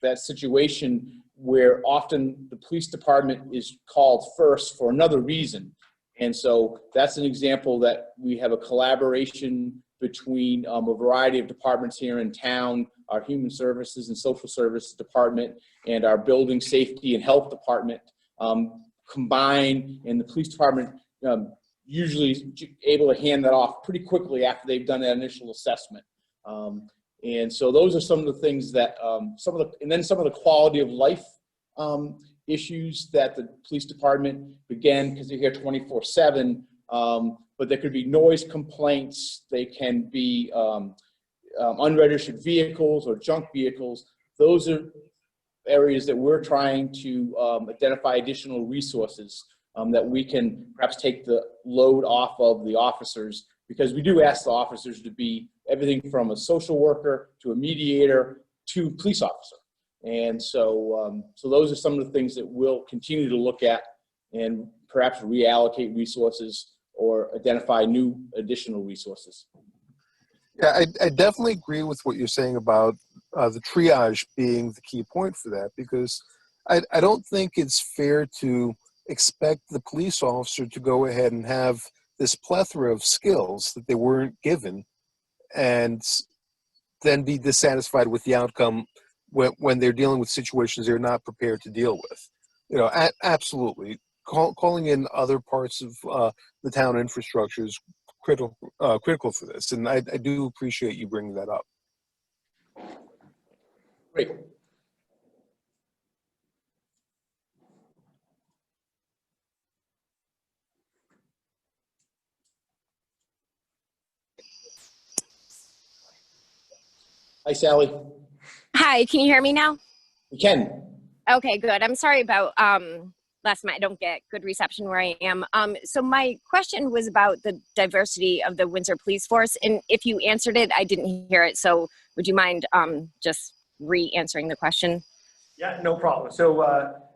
that situation where often the police department is called first for another reason. And so that's an example that we have a collaboration between a variety of departments here in town, our Human Services and Social Services Department and our Building Safety and Health Department combine, and the police department usually is able to hand that off pretty quickly after they've done that initial assessment. And so those are some of the things that, some of the quality of life issues that the police department, again, because they're here 24/7, but there could be noise complaints, they can be unregistered vehicles or junk vehicles. Those are areas that we're trying to identify additional resources that we can perhaps take the load off of the officers, because we do ask the officers to be everything from a social worker to a mediator to police officer. And so, so those are some of the things that we'll continue to look at and perhaps reallocate resources or identify new additional resources. Yeah, I definitely agree with what you're saying about the triage being the key point for that, because I don't think it's fair to expect the police officer to go ahead and have this plethora of skills that they weren't given and then be dissatisfied with the outcome when they're dealing with situations they're not prepared to deal with. Absolutely. Calling in other parts of the town infrastructure is critical for this, and I do appreciate you bringing that up. Great. Hi, Sally. Hi, can you hear me now? We can. Okay, good. I'm sorry about last night. I don't get good reception where I am. So my question was about the diversity of the Windsor Police Force, and if you answered it, I didn't hear it. So would you mind just re-answering the question? Yeah, no problem. So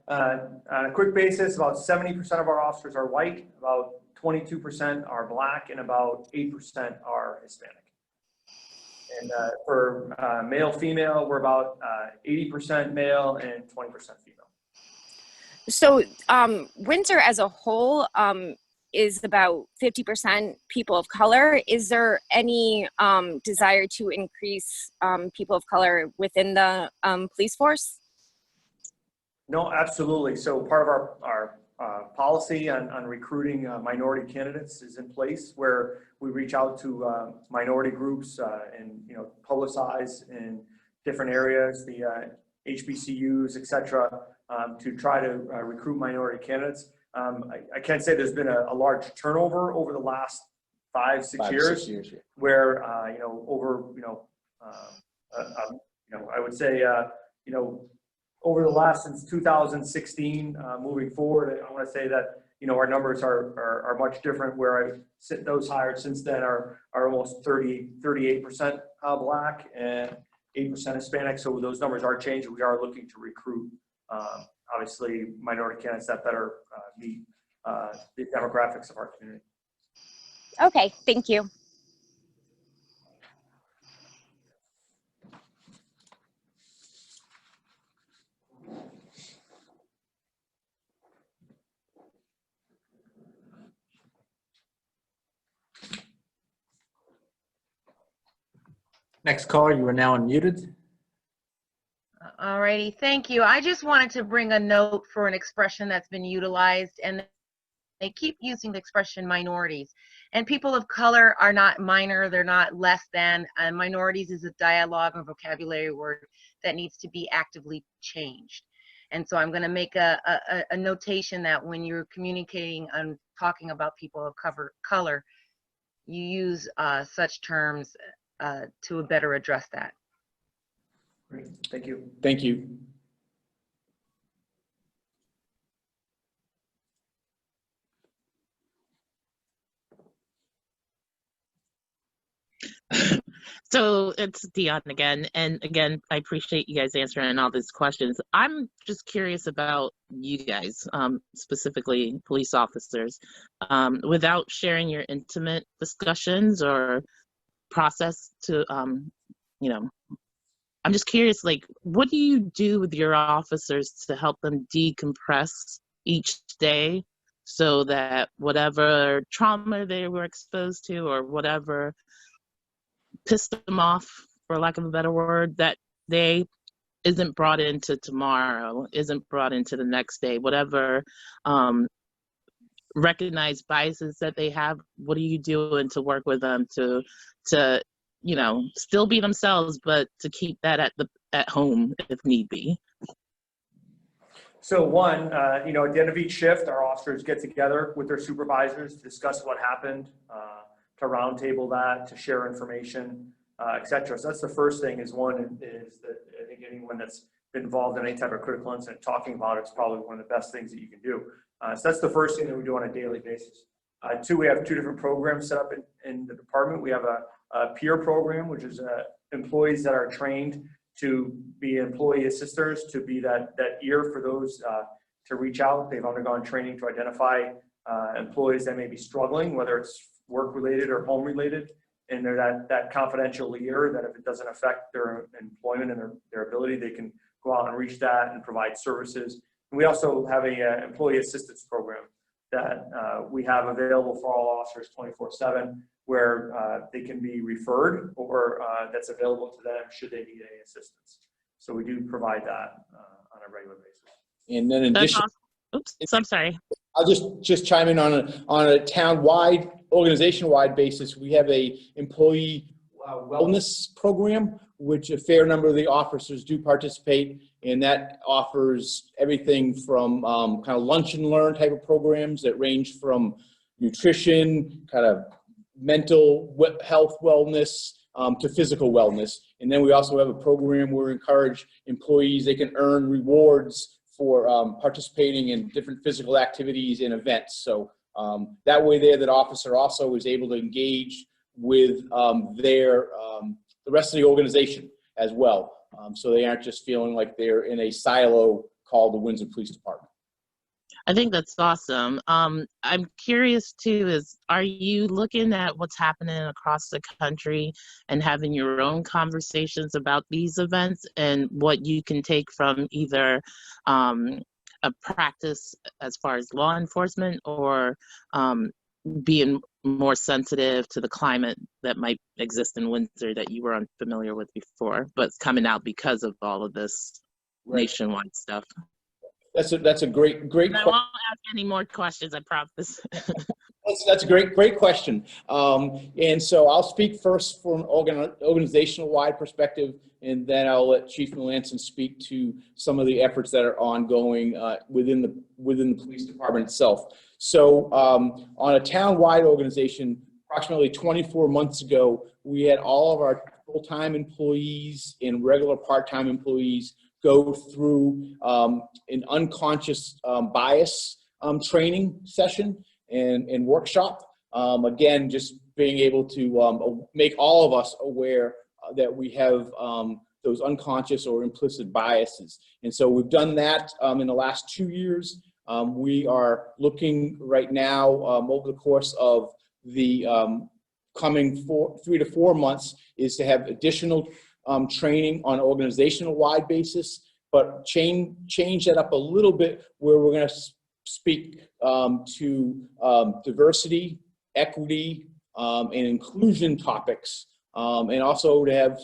on a quick basis, about 70% of our officers are white, about 22% are black, and about 8% are Hispanic. And for male, female, we're about 80% male and 20% female. So Windsor as a whole is about 50% people of color. Is there any desire to increase people of color within the police force? No, absolutely. So part of our policy on recruiting minority candidates is in place, where we reach out to minority groups and, publicize in different areas, the HBCUs, et cetera, to try to recruit minority candidates. I can't say there's been a large turnover over the last 5-6 years, yeah. where, I would say, over the last, since 2016, moving forward, I want to say that, our numbers are much different, where those hired since then are almost 38% Black and 8% Hispanic. So those numbers are changing. We are looking to recruit, obviously, minority candidates that better meet the demographics of our community. Okay, thank you. Next caller, you are now unmuted. All righty, thank you. I just wanted to bring a note for an expression that's been utilized, and they keep using the expression minorities. And people of color are not minor, they're not less than. Minorities is a dialogue and vocabulary word that needs to be actively changed. And so I'm going to make a notation that when you're communicating and talking about people of color, you use such terms to better address that. Great, thank you. Thank you. So it's Dion again. And again, I appreciate you guys answering all these questions. I'm just curious about you guys, specifically police officers, without sharing your intimate discussions or process to, I'm just curious, like, what do you do with your officers to help them decompress each day so that whatever trauma they were exposed to or whatever pissed them off, for lack of a better word, that they isn't brought into tomorrow, isn't brought into the next day, whatever recognized biases that they have? What are you doing to work with them to still be themselves, but to keep that at home if need be? So one, at the end of each shift, our officers get together with their supervisors to discuss what happened, to roundtable that, to share information, et cetera. So that's the first thing is that I think anyone that's been involved in any type of critical incident, talking about it's probably one of the best things that you can do. So that's the first thing that we do on a daily basis. Two, we have two different programs set up in the department. We have a peer program, which is employees that are trained to be employee assisters, to be that ear for those to reach out. They've undergone training to identify employees that may be struggling, whether it's work-related or home-related, and they're that confidential ear that if it doesn't affect their employment and their ability, they can go out and reach that and provide services. And we also have a employee assistance program that we have available for all officers 24/7, where they can be referred or that's available to them should they need any assistance. So we do provide that on a regular basis. And then in addition, oops, I'm sorry. I'll just chime in on a town-wide, organization-wide basis. We have a employee wellness program, which a fair number of the officers do participate in. That offers everything from kind of lunch and learn type of programs that range from nutrition, kind of mental health wellness, to physical wellness. And then we also have a program where we encourage employees, they can earn rewards for participating in different physical activities and events. So that way there, that officer also is able to engage with the rest of the organization as well. So they aren't just feeling like they're in a silo called the Windsor Police Department. I think that's awesome. I'm curious too, are you looking at what's happening across the country and having your own conversations about these events and what you can take from either a practice as far as law enforcement or being more sensitive to the climate that might exist in Windsor that you were unfamiliar with before, but it's coming out because of all of this nationwide stuff? That's a great And I question. won't ask any more questions, I promise. That's a great question. And so I'll speak first from an organizational-wide perspective, and then I'll let Chief Melanson speak to some of the efforts that are ongoing within the police department itself. So on a town-wide organization, approximately 24 months ago, we had all of our full-time employees and regular part-time employees go through an unconscious bias training session and workshop. Again, just being able to make all of us aware that we have those unconscious or implicit biases. And so we've done that in the last 2 years. We are looking right now over the course of the coming 3 to 4 months is to have additional training on an organizational-wide basis, but change that up a little bit where we're going to speak to diversity, equity, and inclusion topics, and also to have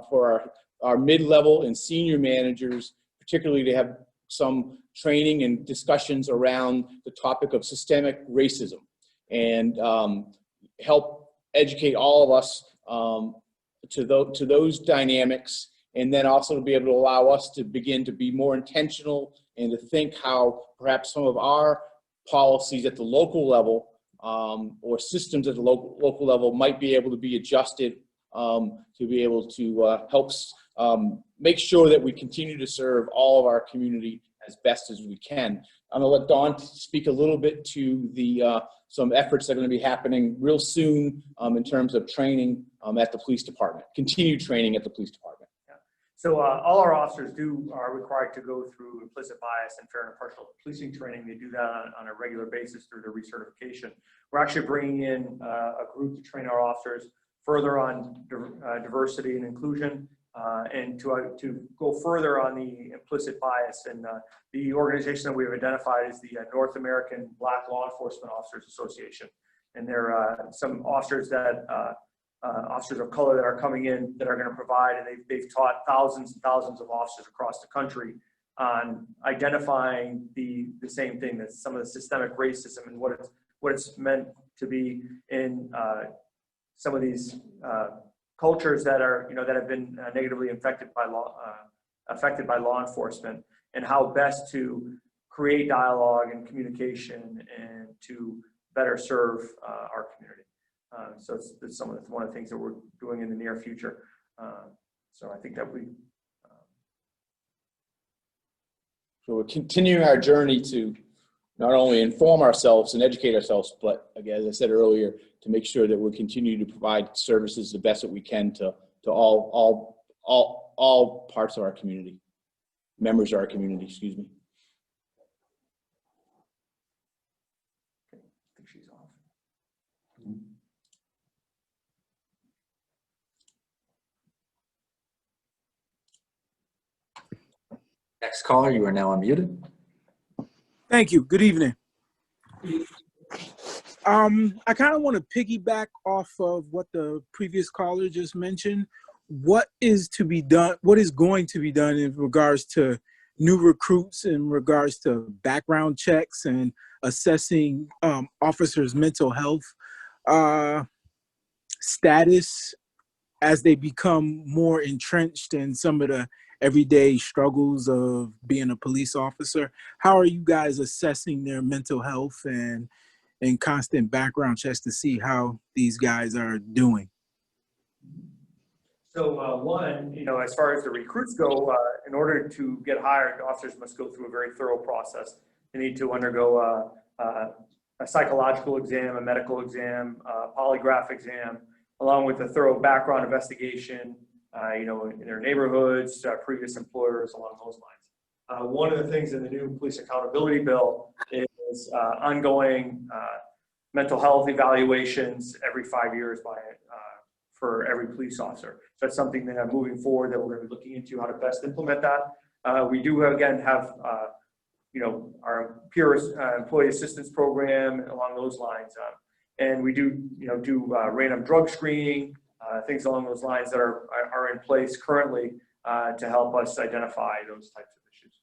for our mid-level and senior managers, particularly to have some training and discussions around the topic of systemic racism and help educate all of us to those dynamics, and then also to be able to allow us to begin to be more intentional and to think how perhaps some of our policies at the local level or systems at the local level might be able to be adjusted to be able to help make sure that we continue to serve all of our community as best as we can. I'm going to let Dawn speak a little bit to the some efforts that are going to be happening real soon in terms of training at the police department, continued training at the police department. So all our officers are required to go through implicit bias and fair and impartial policing training. They do that on a regular basis through their recertification. We're actually bringing in a group to train our officers further on diversity and inclusion and to go further on the implicit bias. And the organization that we've identified is the North American Black Law Enforcement Officers Association. And there are some officers that officers of color that are coming in that are going to provide, and they've taught thousands and thousands of officers across the country on identifying the same thing, that some of the systemic racism and what it's meant to be in some of these cultures that are that have been negatively affected by law enforcement, and how best to create dialogue and communication and to better serve our community. So it's one of the things that we're doing in the near future. So I think that So we're continuing our journey to not only inform ourselves and educate ourselves, but again, as I said earlier, to make sure that we're continuing to provide services the best that we can to all parts of our community, members of our community, excuse me. I think she's off. Next caller, you are now unmuted. Thank you. Good evening. I kind of want to piggyback off of what the previous caller just mentioned. What is to be done? What is going to be done in regards to new recruits, in regards to background checks and assessing officers' mental health status as they become more entrenched in some of the everyday struggles of being a police officer? How are you guys assessing their mental health and constant background checks to see how these guys are doing? So one, as far as the recruits go, in order to get hired, officers must go through a very thorough process. They need to undergo a psychological exam, a medical exam, a polygraph exam, along with a thorough background investigation, in their neighborhoods, previous employers, along those lines. One of the things in the new police accountability bill is ongoing mental health evaluations every 5 years for every police officer. So that's something that moving forward that we're going to be looking into how to best implement that. We do again have our peer employee assistance program along those lines, and we do random drug screening. Things along those lines that are in place currently to help us identify those types of issues.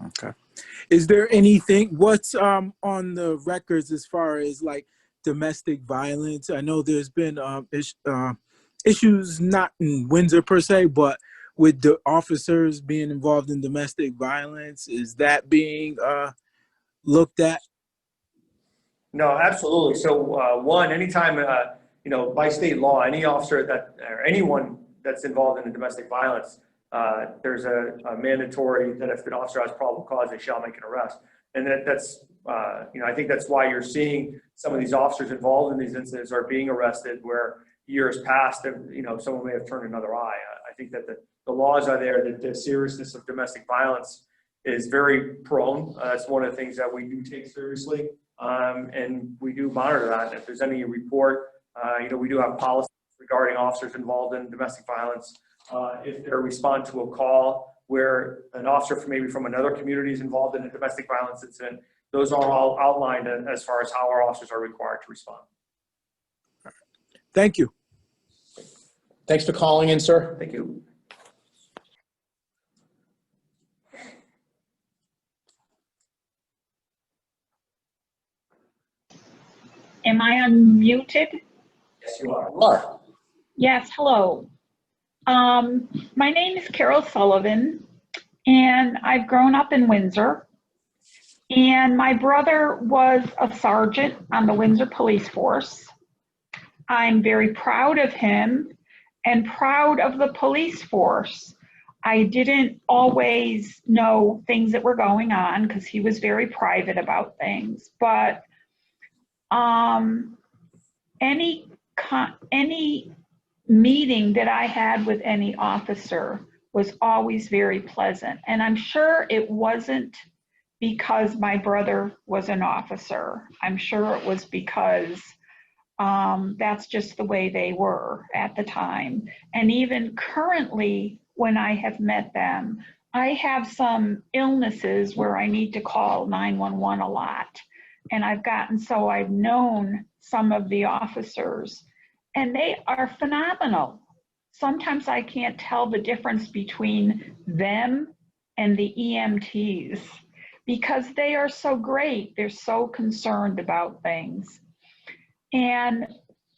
Okay. Is there anything, what's on the records as far as like domestic violence? I know there's been issues not in Windsor per se, but with the officers being involved in domestic violence. Is that being looked at? No, absolutely. So, one, anytime, by state law, any officer or anyone that's involved in domestic violence, there's a mandatory that if an officer has probable cause, they shall make an arrest. And that's, I think that's why you're seeing some of these officers involved in these incidents are being arrested where years past, someone may have turned another eye. I think that the laws are there, that the seriousness of domestic violence is very prone. That's one of the things that we do take seriously. And we do monitor that. If there's any report, we do have policies regarding officers involved in domestic violence. If they respond to a call where an officer from another community is involved in a domestic violence incident, those are all outlined as far as how our officers are required to respond. Thank you. Thanks for calling in, sir. Thank you. Am I unmuted? Yes, you are. Yes, hello. My name is Carol Sullivan, and I've grown up in Windsor. And my brother was a sergeant on the Windsor Police Force. I'm very proud of him and proud of the police force. I didn't always know things that were going on because he was very private about things, but any meeting that I had with any officer was always very pleasant. And I'm sure it wasn't because my brother was an officer. I'm sure it was because that's just the way they were at the time. And even currently, when I have met them, I have some illnesses where I need to call 911 a lot. And I've known some of the officers, and they are phenomenal. Sometimes I can't tell the difference between them and the EMTs because they are so great. They're so concerned about things. And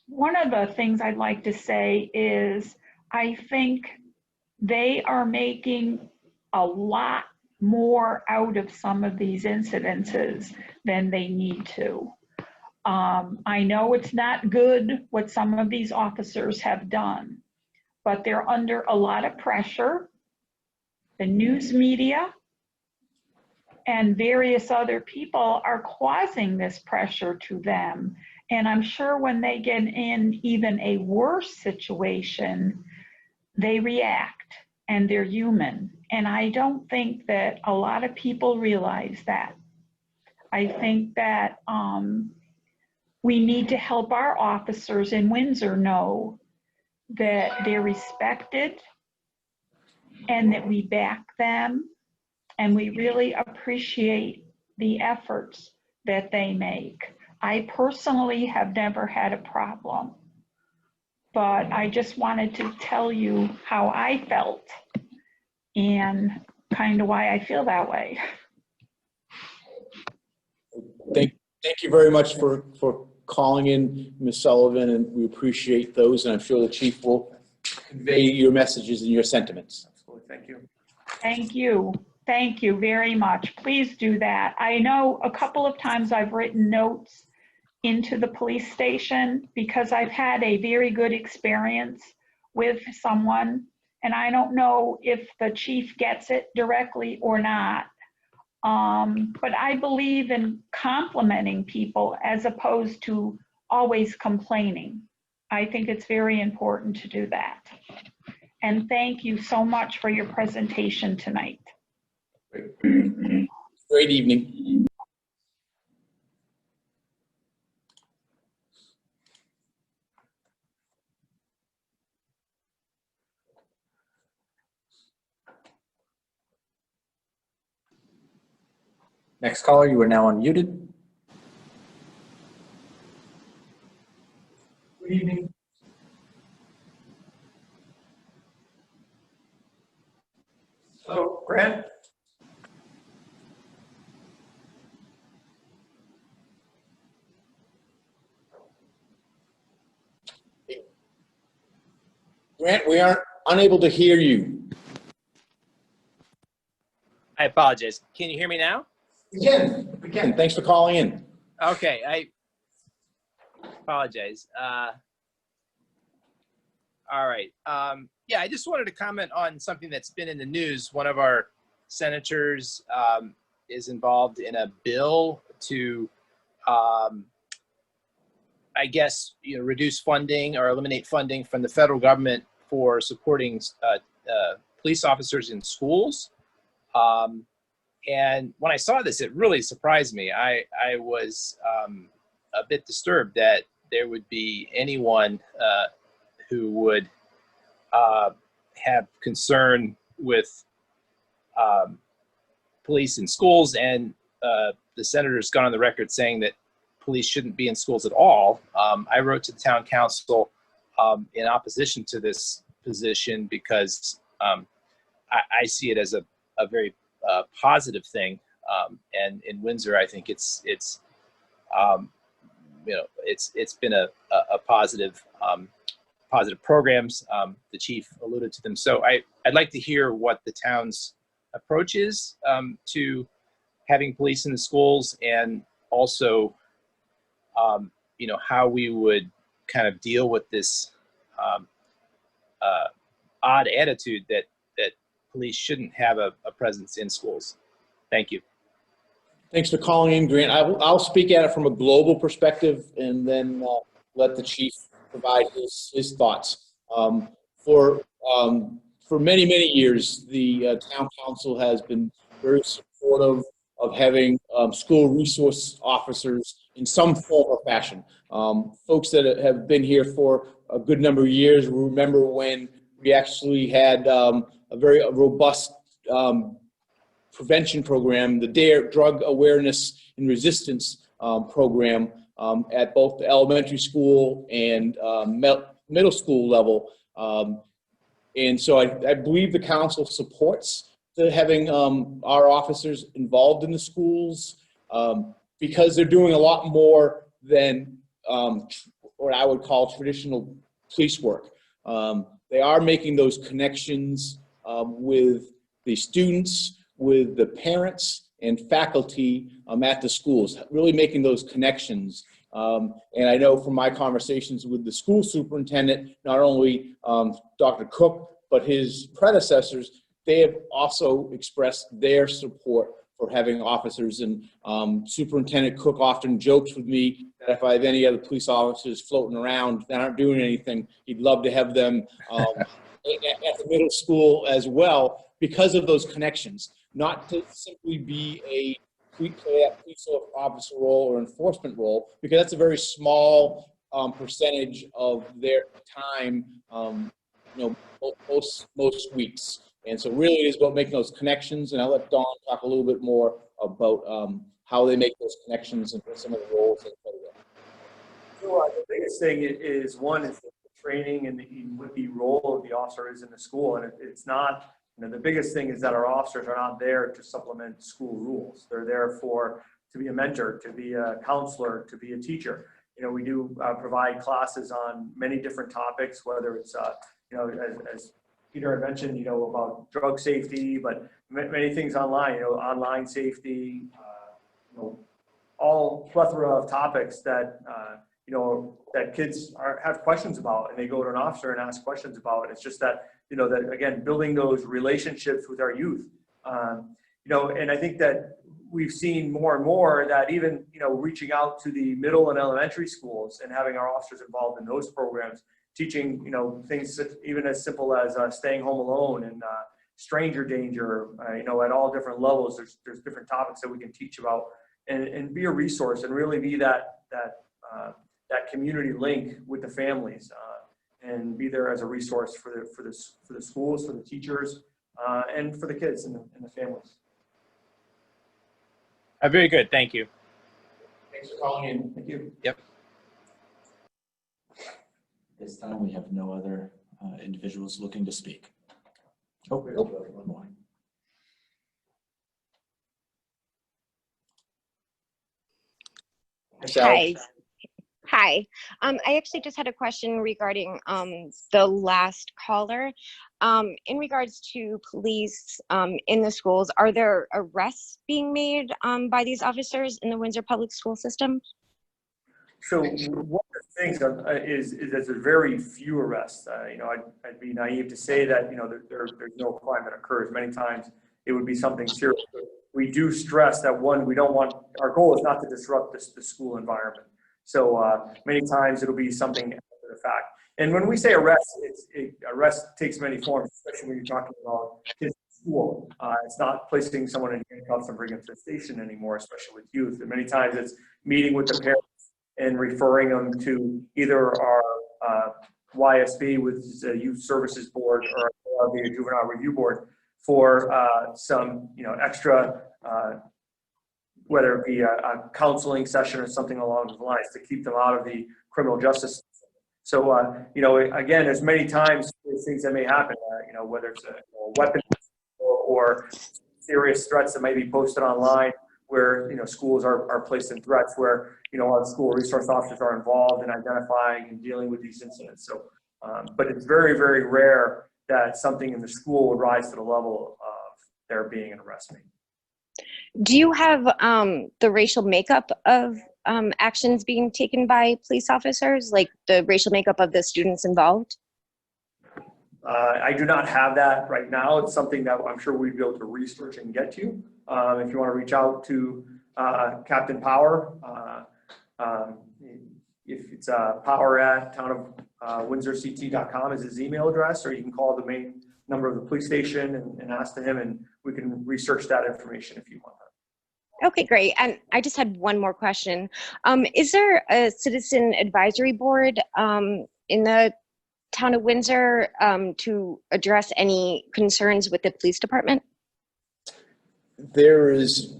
one of the things I'd like to say is I think they are making a lot more out of some of these incidences than they need to. I know it's not good what some of these officers have done, but they're under a lot of pressure. The news media and various other people are causing this pressure to them. And I'm sure when they get in even a worse situation, they react and they're human. And I don't think that a lot of people realize that. I think that we need to help our officers in Windsor know that they're respected and that we back them and we really appreciate the efforts that they make. I personally have never had a problem, but I just wanted to tell you how I felt and kind of why I feel that way. Thank you very much for calling in, Ms. Sullivan, and we appreciate those, and I'm sure the chief will convey your messages and your sentiments. Absolutely. Thank you. Thank you. Thank you very much. Please do that. I know a couple of times I've written notes into the police station because I've had a very good experience with someone, and I don't know if the chief gets it directly or not. But I believe in complimenting people as opposed to always complaining. I think it's very important to do that. And thank you so much for your presentation tonight. Great evening. Next caller, you are now unmuted. Good evening. Hello, Grant? Grant, we are unable to hear you. I apologize. Can you hear me now? We can. Thanks for calling in. Okay, I apologize. All right. Yeah, I just wanted to comment on something that's been in the news. One of our senators is involved in a bill to, I guess, reduce funding or eliminate funding from the federal government for supporting police officers in schools. And when I saw this, it really surprised me. I was a bit disturbed that there would be anyone who would have concern with police in schools, and the senator's gone on the record saying that police shouldn't be in schools at all. I wrote to the town council in opposition to this position because I see it as a very positive thing, and in Windsor, I think it's been a positive programs. The chief alluded to them, so I'd like to hear what the town's approach is to having police in the schools, and also how we would kind of deal with this odd attitude that police shouldn't have a presence in schools. Thank you. Thanks for calling in, Grant. I'll speak at it from a global perspective, and then let the chief provide his thoughts. For many, many years, the town council has been very supportive of having school resource officers in some form or fashion. Folks that have been here for a good number of years remember when we actually had a very robust prevention program, the DARE, Drug Awareness and Resistance program, at both the elementary school and middle school level. And so I believe the council supports having our officers involved in the schools because they're doing a lot more than what I would call traditional police work. They are making those connections with the students, with the parents and faculty at the schools, really making those connections. And I know from my conversations with the school superintendent, not only Dr. Cook, but his predecessors, they have also expressed their support for having officers. And Superintendent Cook often jokes with me that if I have any other police officers floating around that aren't doing anything, he'd love to have them at the middle school as well, because of those connections, not to simply be a police officer role or enforcement role, because that's a very small percentage of their time, most weeks. And so really it is about making those connections, and I'll let Dawn talk a little bit more about how they make those connections and some of the roles they play there. So, the biggest thing is the training and what the role of the officer is in the school, and it's not, the biggest thing is that our officers are not there to supplement school rules. They're there to be a mentor, to be a counselor, to be a teacher. We do provide classes on many different topics, whether it's as Peter had mentioned, about drug safety, but many things online, online safety, all plethora of topics that, that kids have questions about, and they go to an officer and ask questions about. It's just that, that again, building those relationships with our youth, and I think that we've seen more and more that even, reaching out to the middle and elementary schools and having our officers involved in those programs, teaching, things even as simple as staying home alone and stranger danger, at all different levels. There's different topics that we can teach about and be a resource and really be that community link with the families and be there as a resource for the schools, for the teachers, and for the kids and the families. Very good. Thank you. Thanks for calling in. Thank you. Yep. This time we have no other individuals looking to speak. Oh, one more. Hi. Hi. I actually just had a question regarding the last caller. In regards to police in the schools, are there arrests being made by these officers in the Windsor public school system? So one of the things is there's a very few arrests. I'd be naive to say that, there's no crime that occurs. Many times it would be something serious. We do stress that we don't want, our goal is not to disrupt the school environment. So many times it'll be something after the fact. And when we say arrest, arrest takes many forms, especially when you're talking about kids in school. It's not placing someone in handcuffs and bringing them to the station anymore, especially with youth. And many times it's meeting with the parents and referring them to either our YSB, which is a Youth Services Board, or the Juvenile Review Board for some, extra, whether it be a counseling session or something along those lines to keep them out of the criminal justice system. So, again, there's many times things that may happen, whether it's a weapon or serious threats that may be posted online where, schools are placed in threats where, our school resource officers are involved in identifying and dealing with these incidents. So, but it's very, very rare that something in the school would rise to the level of there being an arrest made. Do you have the racial makeup of actions being taken by police officers, like the racial makeup of the students involved? I do not have that right now. It's something that I'm sure we'd be able to research and get to. If you want to reach out to Captain Power, if it's power@townofwindsorct.com is his email address, or you can call the main number of the police station and ask to him, and we can research that information if you want that. Okay, great. And I just had one more question. Is there a citizen advisory board in the town of Windsor to address any concerns with the police department? There is,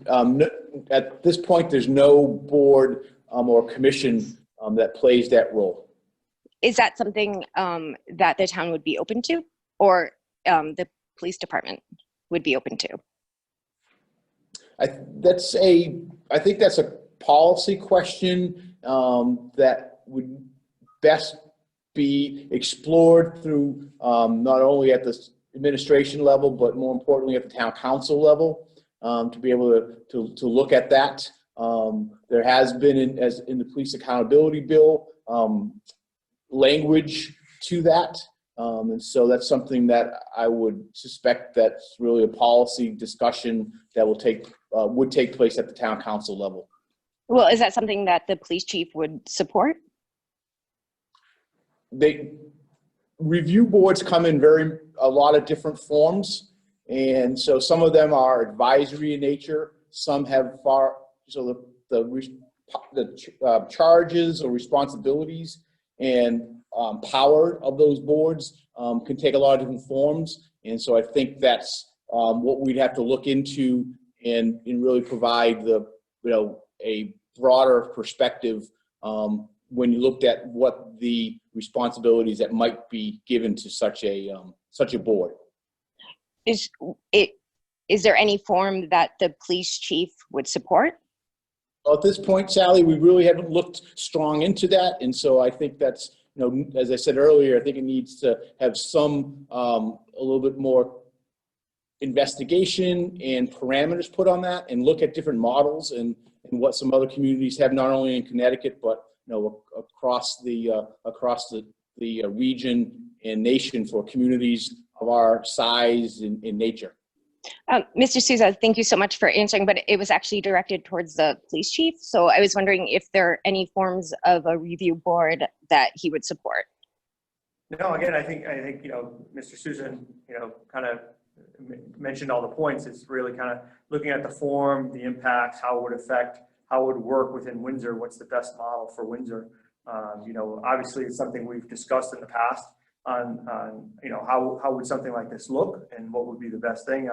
at this point, there's no board or commission that plays that role. Is that something that the town would be open to, or the police department would be open to? I think that's a policy question that would best be explored through not only at the administration level, but more importantly at the town council level, to be able to look at that. There has been, in the police accountability bill, language to that. And so that's something that I would suspect that's really a policy discussion that would take place at the town council level. Well, is that something that the police chief would support? Review boards come in a lot of different forms. And so some of them are advisory in nature. Some have the charges or responsibilities and power of those boards can take a lot of different forms. And so I think that's what we'd have to look into and really provide a broader perspective when you looked at what the responsibilities that might be given to such a board. Is there any form that the police chief would support? Well, at this point, Sally, we really haven't looked strong into that. And so I think that's, as I said earlier, I think it needs to have some, a little bit more investigation and parameters put on that, and look at different models and what some other communities have, not only in Connecticut, but across the region and nation for communities of our size in nature. Mr. Souza, thank you so much for answering, but it was actually directed towards the police chief. So I was wondering if there are any forms of a review board that he would support. No, again, I think Mr. Susan, kind of mentioned all the points. It's really kind of looking at the form, the impacts, how it would affect, how it would work within Windsor, what's the best model for Windsor. Obviously it's something we've discussed in the past on how would something like this look and what would be the best thing.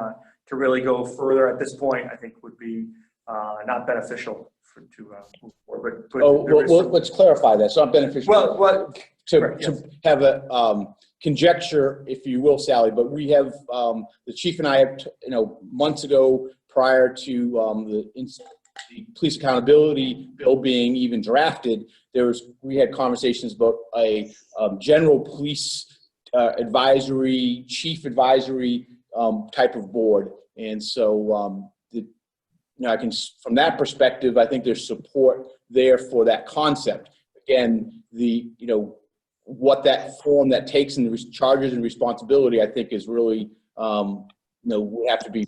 To really go further at this point, I think would be not beneficial to move forward. But let's clarify that. It's not beneficial to have a conjecture, if you will, Sally, but we have, the chief and I have, months ago, prior to the police accountability bill being even drafted, we had conversations about a general police advisory, chief advisory type of board. And so, from that perspective, I think there's support there for that concept. Again, what that form that takes and the charges and responsibility, I think is really, we have to be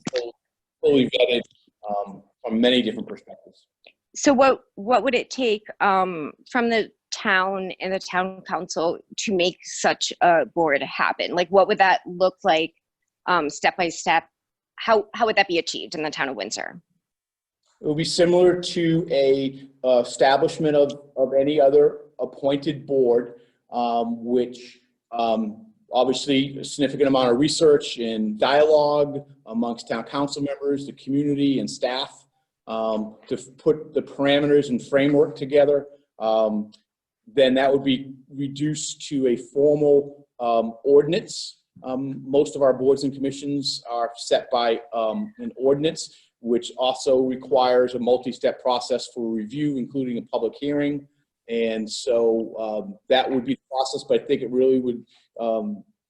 fully vetted from many different perspectives. So what would it take from the town and the town council to make such a board happen? Like, what would that look like step by step? How would that be achieved in the town of Windsor? It will be similar to a establishment of any other appointed board, which obviously a significant amount of research and dialogue amongst town council members, the community and staff to put the parameters and framework together. Then that would be reduced to a formal ordinance. Most of our boards and commissions are set by an ordinance, which also requires a multi-step process for review, including a public hearing. And so that would be the process, but I think it really would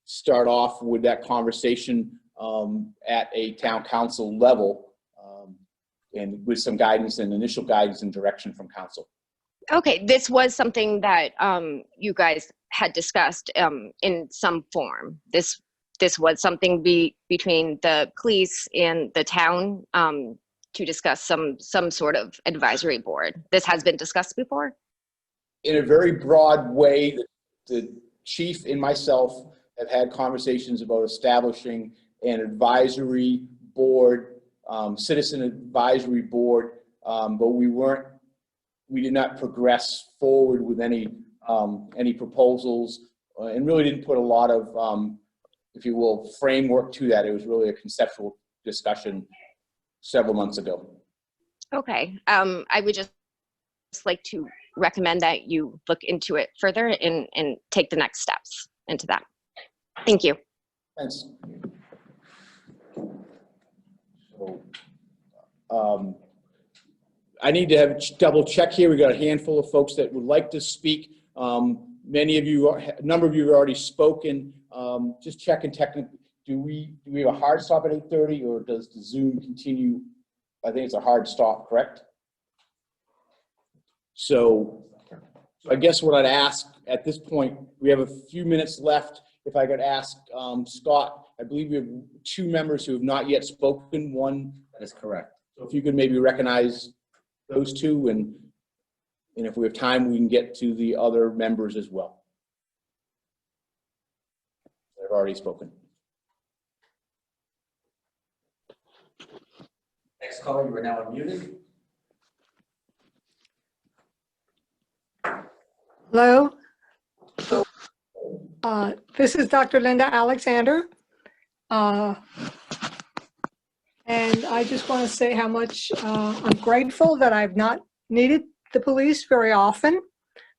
start off with that conversation at a town council level and with some guidance and initial guidance and direction from council. Okay, this was something that you guys had discussed in some form. This was something between the police and the town to discuss some sort of advisory board. This has been discussed before? In a very broad way, the chief and myself have had conversations about establishing an advisory board, citizen advisory board, but we did not progress forward with any proposals and really didn't put a lot of, if you will, framework to that. It was really a conceptual discussion several months ago. Okay, I would just like to recommend that you look into it further and take the next steps into that. Thank you. Thanks. I need to have double check here. We got a handful of folks that would like to speak. A number of you have already spoken. Just checking technically, do we have a hard stop at 8:30 or does the Zoom continue? I think it's a hard stop, correct? So I guess what I'd ask at this point, we have a few minutes left. If I could ask Scott, I believe we have 2 members who have not yet spoken. One. That is correct. So if you could maybe recognize those 2, and if we have time, we can get to the other members as well. They've already spoken. Next caller, you are now unmuted. Hello. This is Dr. Linda Alexander. And I just want to say how much I'm grateful that I've not needed the police very often,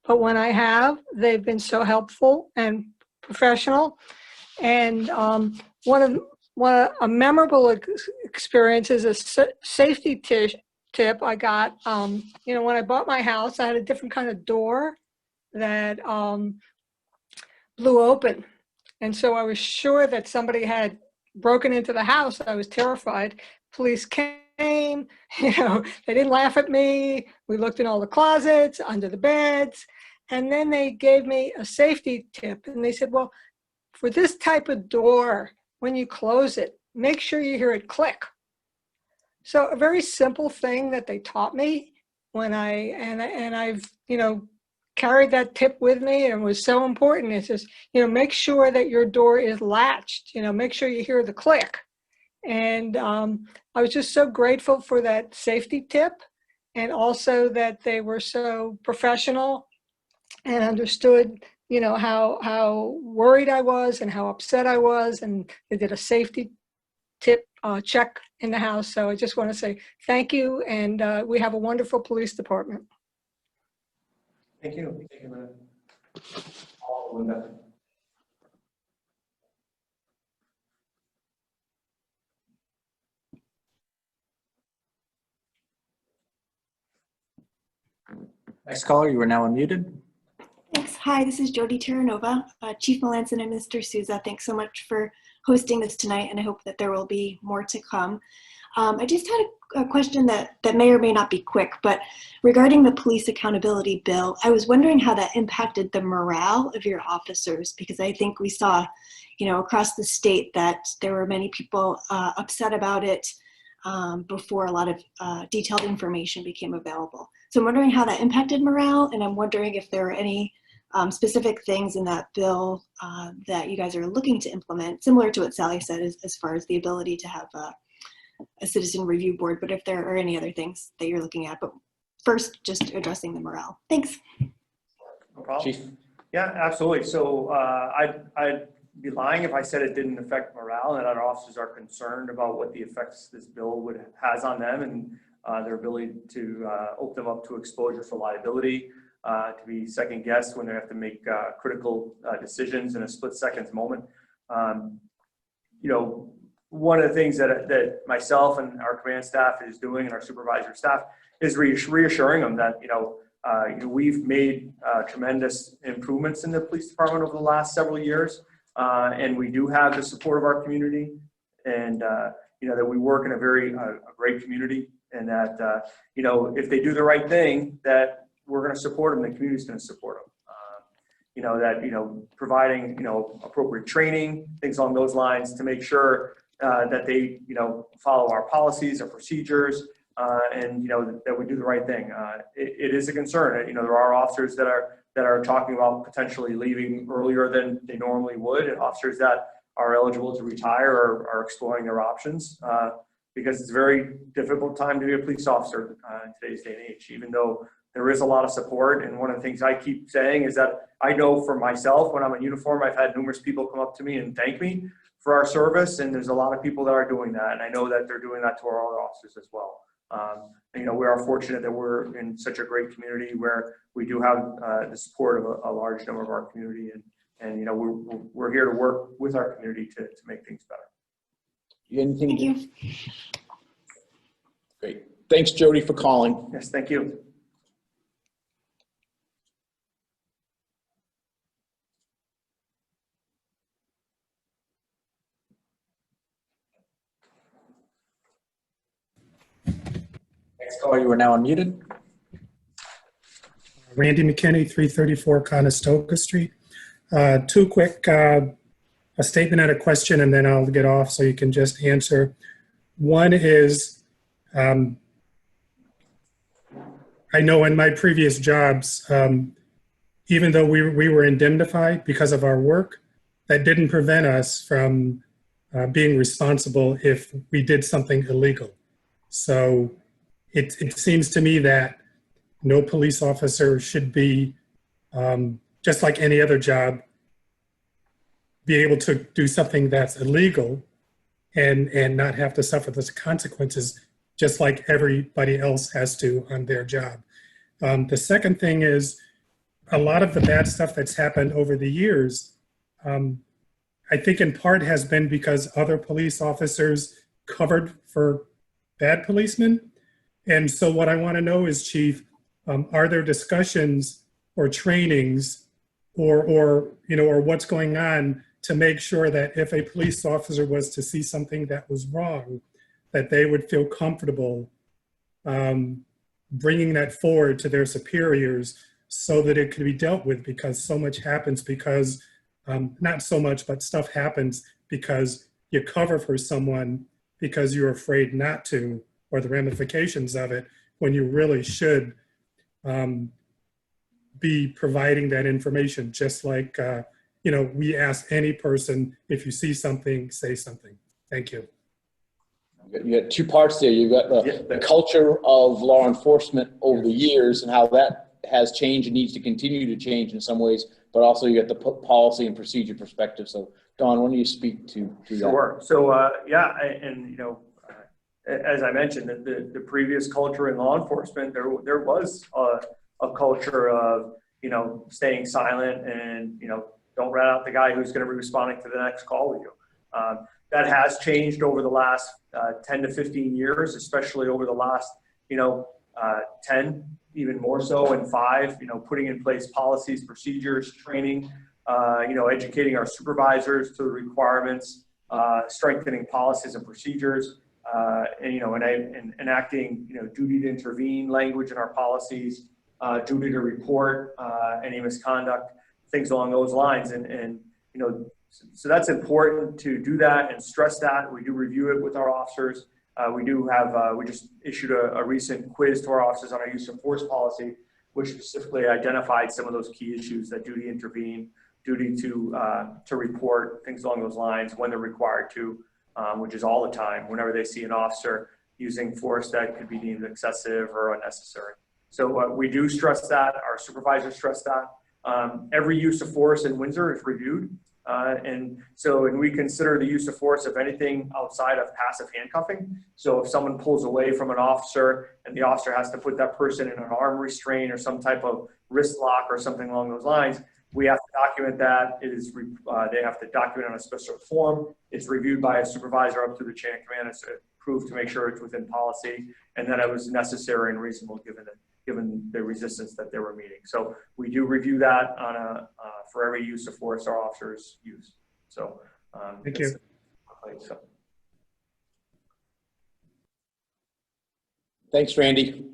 but when I have, they've been so helpful and professional. And a memorable experience is a safety tip I got. When I bought my house, I had a different kind of door that blew open. And so I was sure that somebody had broken into the house. I was terrified. Police came, they didn't laugh at me. We looked in all the closets, under the beds, and then they gave me a safety tip. And they said, well, for this type of door, when you close it, make sure you hear it click. So a very simple thing that they taught me when I've carried that tip with me, and it was so important. It's just, make sure that your door is latched, make sure you hear the click. And I was just so grateful for that safety tip, and also that they were so professional and understood, how worried I was and how upset I was, and they did a safety tip check in the house. So I just want to say thank you, and we have a wonderful police department. Thank you. Thank you, Linda. Next caller, you are now unmuted. Thanks. Hi, this is Jody Terranova. Chief Melanson and Mr. Souza, thanks so much for hosting this tonight, and I hope that there will be more to come. I just had a question that may or may not be quick, but regarding the police accountability bill, I was wondering how that impacted the morale of your officers, because I think we saw, across the state that there were many people upset about it before a lot of detailed information became available. So I'm wondering how that impacted morale, and I'm wondering if there are any specific things in that bill that you guys are looking to implement, similar to what Sally said as far as the ability to have a citizen review board, but if there are any other things that you're looking at. But first, just addressing the morale. Thanks. No problem. Chief. Yeah, absolutely. So I'd be lying if I said it didn't affect morale, and that our officers are concerned about what the effects this bill has on them and their ability to open them up to exposure for liability, to be second guessed when they have to make critical decisions in a split second moment. One of the things that myself and our command staff is doing, and our supervisor staff, is reassuring them that we've made tremendous improvements in the police department over the last several years, and we do have the support of our community, and that we work in a very great community, and that if they do the right thing, that we're going to support them. The community's going to support them. Providing appropriate training, things along those lines, to make sure that they follow our policies, our procedures, and that we do the right thing. It is a concern. There are officers that are talking about potentially leaving earlier than they normally would, and officers that are eligible to retire are exploring their options, because it's a very difficult time to be a police officer in today's day and age, even though there is a lot of support. And one of the things I keep saying is that I know for myself, when I'm in uniform, I've had numerous people come up to me and thank me for our service, and there's a lot of people that are doing that, and I know that they're doing that to our other officers as well. We are fortunate that we're in such a great community where we do have the support of a large number of our community, and we're here to work with our community to make things better. Anything? Thank you. Great. Thanks, Jody, for calling. Yes, thank you. Next caller, you are now unmuted. Randy McKinney, 334 Conestoga Street. Two quick, a statement and a question, and then I'll get off so you can just answer. One is, I know in my previous jobs, even though we were indemnified because of our work, that didn't prevent us from being responsible if we did something illegal. So it seems to me that no police officer should be, just like any other job, be able to do something that's illegal and not have to suffer the consequences, just like everybody else has to on their job. The second thing is, a lot of the bad stuff that's happened over the years, I think in part has been because other police officers covered for bad policemen. And so what I want to know is, Chief, are there discussions or trainings or what's going on to make sure that if a police officer was to see something that was wrong, that they would feel comfortable bringing that forward to their superiors so that it could be dealt with, because so much happens because, not so much, but stuff happens because you cover for someone because you're afraid not to, or the ramifications of it, when you really should be providing that information, just like, we ask any person, if you see something, say something. Thank you. You got two parts there. You've got the culture of law enforcement over the years and how that has changed and needs to continue to change in some ways, but also you got the policy and procedure perspective. So Don, why don't you speak to that? Sure. So as I mentioned, the previous culture in law enforcement, there was a culture of, staying silent and, don't rat out the guy who's going to be responding to the next call with you. That has changed over the last 10 to 15 years, especially over the last, 10, even more so, and 5, putting in place policies, procedures, training, educating our supervisors to the requirements, strengthening policies and procedures, and enacting, duty to intervene language in our policies, duty to report any misconduct, things along those lines. So that's important to do that and stress that. We do review it with our officers. We just issued a recent quiz to our officers on our use of force policy, which specifically identified some of those key issues: that duty to intervene, duty to report, things along those lines when they're required to, which is all the time, whenever they see an officer using force that could be deemed excessive or unnecessary. So we do stress that. Our supervisors stress that. Every use of force in Windsor is reviewed. And we consider the use of force of anything outside of passive handcuffing. So if someone pulls away from an officer and the officer has to put that person in an arm restraint or some type of wrist lock or something along those lines, we have to document that. They have to document on a special form. It's reviewed by a supervisor up through the chain of command. It's approved to make sure it's within policy, and that it was necessary and reasonable given the resistance that they were meeting. So we do review that for every use of force our officers use. So thank you. Thanks, Randy.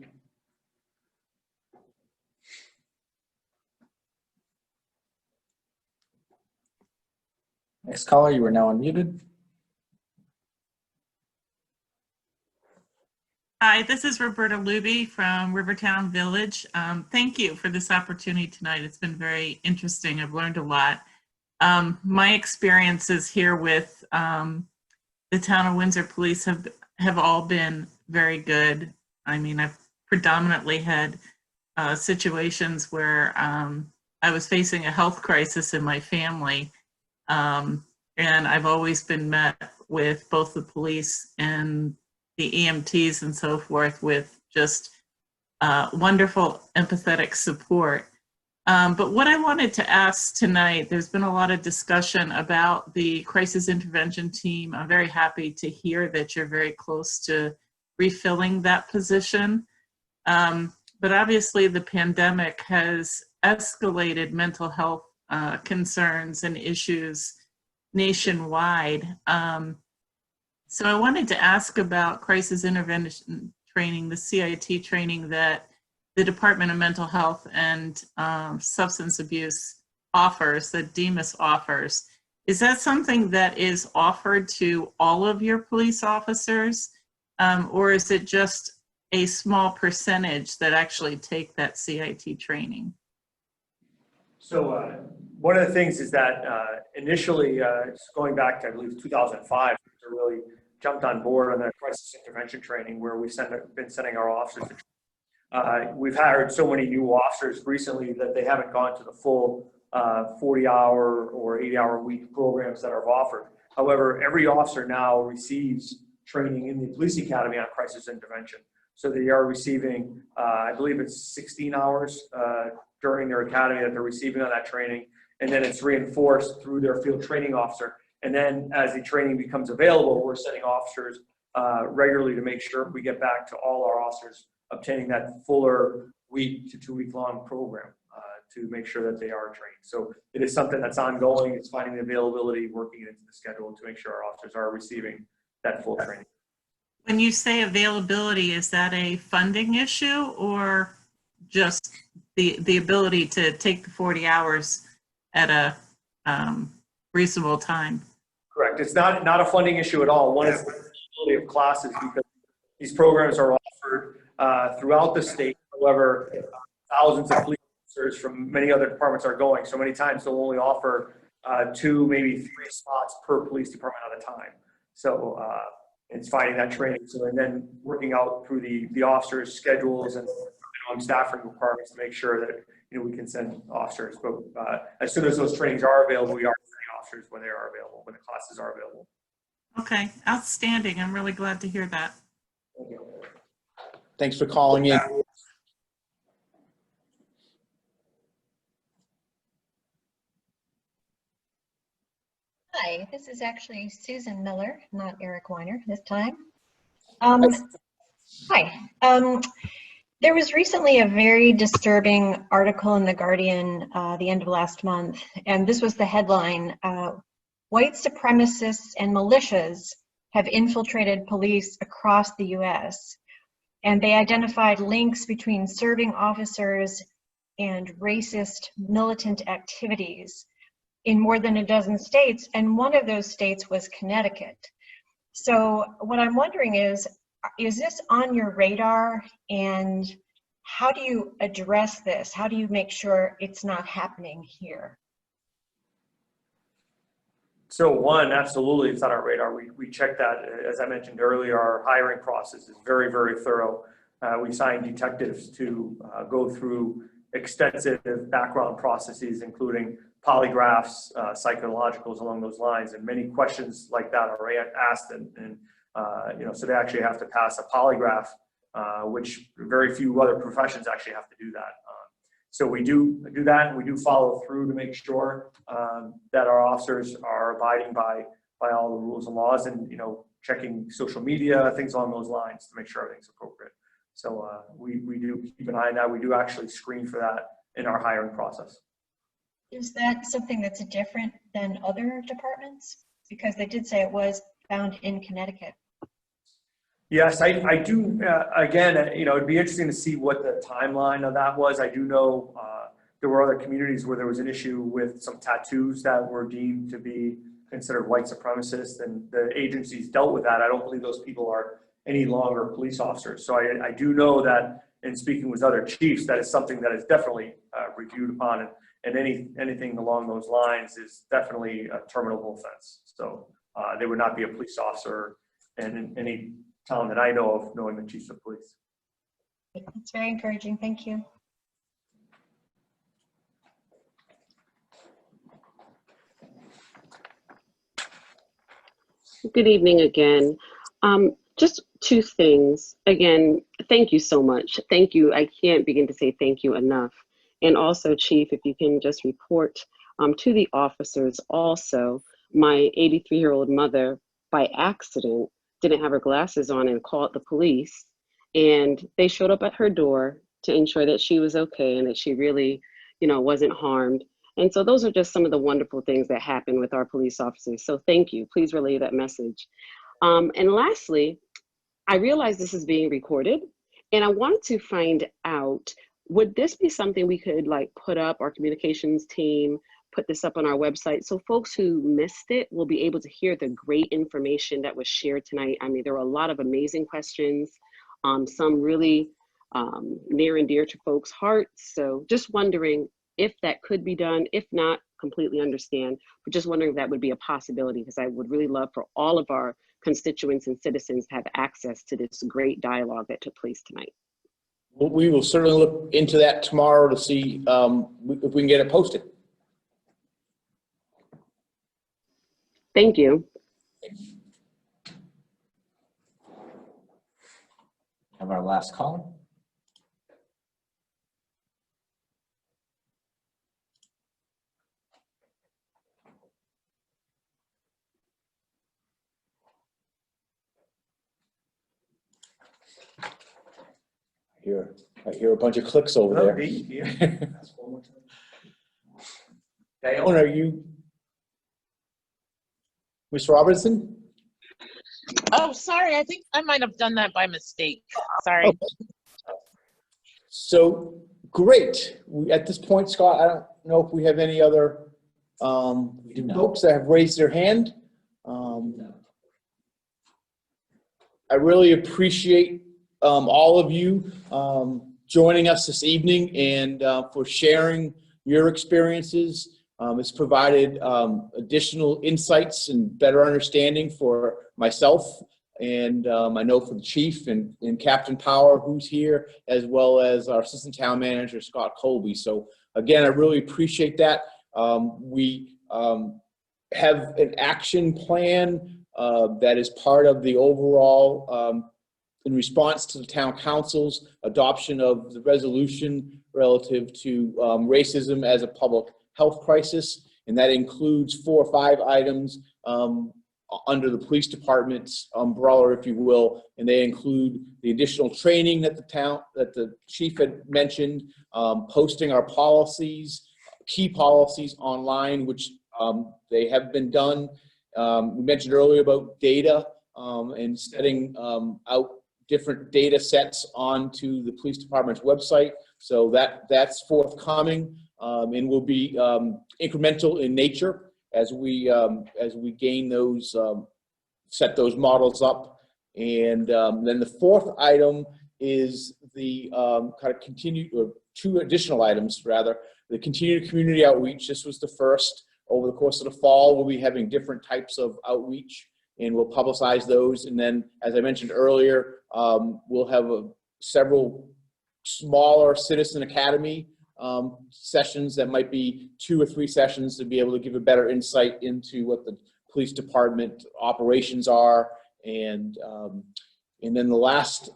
Next caller, you are now unmuted. Hi, this is Roberta Luby from Rivertown Village. Thank you for this opportunity tonight. It's been very interesting. I've learned a lot. My experiences here with the Town of Windsor Police have all been very good. I mean, I've predominantly had situations where I was facing a health crisis in my family. And I've always been met with both the police and the EMTs and so forth with just wonderful empathetic support. But what I wanted to ask tonight, there's been a lot of discussion about the crisis intervention team. I'm very happy to hear that you're very close to refilling that position. But obviously the pandemic has escalated mental health concerns and issues nationwide. So I wanted to ask about crisis intervention training, the CIT training that the Department of Mental Health and Substance Abuse offers, that DEMIS offers. Is that something that is offered to all of your police officers, or is it just a small percentage that actually take that CIT training? So one of the things is that initially, going back to, I believe, 2005, we really jumped on board on the crisis intervention training where we've been sending our officers to we've hired so many new officers recently that they haven't gone to the full 40-hour or 80-hour week programs that are offered. However, every officer now receives training in the police academy on crisis intervention. So they are receiving, I believe it's 16 hours during their academy that they're receiving on that training. And then it's reinforced through their field training officer. And then as the training becomes available, we're sending officers regularly to make sure we get back to all our officers obtaining that fuller week to 2 week long program to make sure that they are trained. So it is something that's ongoing. It's finding the availability, working it into the schedule to make sure our officers are receiving that full training. When you say availability, is that a funding issue or just the ability to take the 40 hours at a reasonable time? Correct. It's not a funding issue at all. One is the availability of classes because these programs are offered throughout the state. However, thousands of police officers from many other departments are going. So many times they'll only offer 2, maybe 3 spots per police department at a time. So it's finding that training. So and then working out through the officers' schedules and staffing requirements to make sure that we can send officers. But as soon as those trainings are available, we are sending officers when they are available, when the classes are available. Okay, outstanding. I'm really glad to hear that. Thank you. Thanks for calling in. Hi, this is actually Susan Miller, not Eric Weiner this time. Hi. There was recently a very disturbing article in The Guardian the end of last month, and this was the headline, white supremacists and militias have infiltrated police across the US. And they identified links between serving officers and racist militant activities in more than a dozen states, and one of those states was Connecticut. So what I'm wondering is this on your radar, and how do you address this? How do you make sure it's not happening here? So one, absolutely, it's on our radar. We check that. As I mentioned earlier, our hiring process is very, very thorough. We assign detectives to go through extensive background processes, including polygraphs, psychologicals along those lines, and many questions like that are asked, and so they actually have to pass a polygraph, which very few other professions actually have to do that. So we do that, and we do follow through to make sure that our officers are abiding by all the rules and laws, and checking social media, things along those lines to make sure everything's appropriate. So we do keep an eye on that. We do actually screen for that in our hiring process. Is that something that's different than other departments? Because they did say it was found in Connecticut. Yes, I do. Again, it'd be interesting to see what the timeline of that was. I do know there were other communities where there was an issue with some tattoos that were deemed to be considered white supremacists, and the agencies dealt with that. I don't believe those people are any longer police officers. So I do know that in speaking with other chiefs, that is something that is definitely reviewed upon, and anything along those lines is definitely a terminable offense. So they would not be a police officer in any town that I know of, knowing the chiefs of police. It's very encouraging. Thank you. Good evening again. Just two things. Again, thank you so much. Thank you. I can't begin to say thank you enough. And also, Chief, if you can just report to the officers also, my 83-year-old mother, by accident, didn't have her glasses on and called the police. And they showed up at her door to ensure that she was okay and that she really, wasn't harmed. And so those are just some of the wonderful things that happen with our police officers. So thank you. Please relay that message. And lastly, I realize this is being recorded, and I wanted to find out, would this be something we could put up, our communications team, put this up on our website, so folks who missed it will be able to hear the great information that was shared tonight. I mean, there were a lot of amazing questions, some really near and dear to folks' hearts. So just wondering if that could be done. If not, completely understand, but just wondering if that would be a possibility, because I would really love for all of our constituents and citizens to have access to this great dialogue that took place tonight. Well, we will certainly look into that tomorrow to see if we can get it posted. Thank you. Have our last call. I hear a bunch of clicks over there. Diane, are you Ms. Robertson? Oh, sorry. I think I might have done that by mistake. Sorry. Okay. So great. At this point, Scott, I don't know if we have any other folks that have raised their hand. I really appreciate all of you joining us this evening and for sharing your experiences. It's provided additional insights and better understanding for myself, and I know for the chief and Captain Power, who's here, as well as our assistant town manager, Scott Colby. So again, I really appreciate that. We have an action plan that is part of the overall in response to the town council's adoption of the resolution relative to racism as a public health crisis, and that includes 4 or 5 items under the police department's umbrella, if you will, and they include the additional training that the chief had mentioned, posting our policies, key policies online, which they have been done. We mentioned earlier about data and setting out different data sets onto the police department's website. So that's forthcoming and will be incremental in nature as we gain those, set those models up. And then the fourth item is the kind of continued, or two additional items rather, the continued community outreach. This was the first. Over the course of the fall, we'll be having different types of outreach, and we'll publicize those. And then, as I mentioned earlier, we'll have several smaller Citizen Academy sessions that might be 2 or 3 sessions to be able to give a better insight into what the police department operations are. And then the last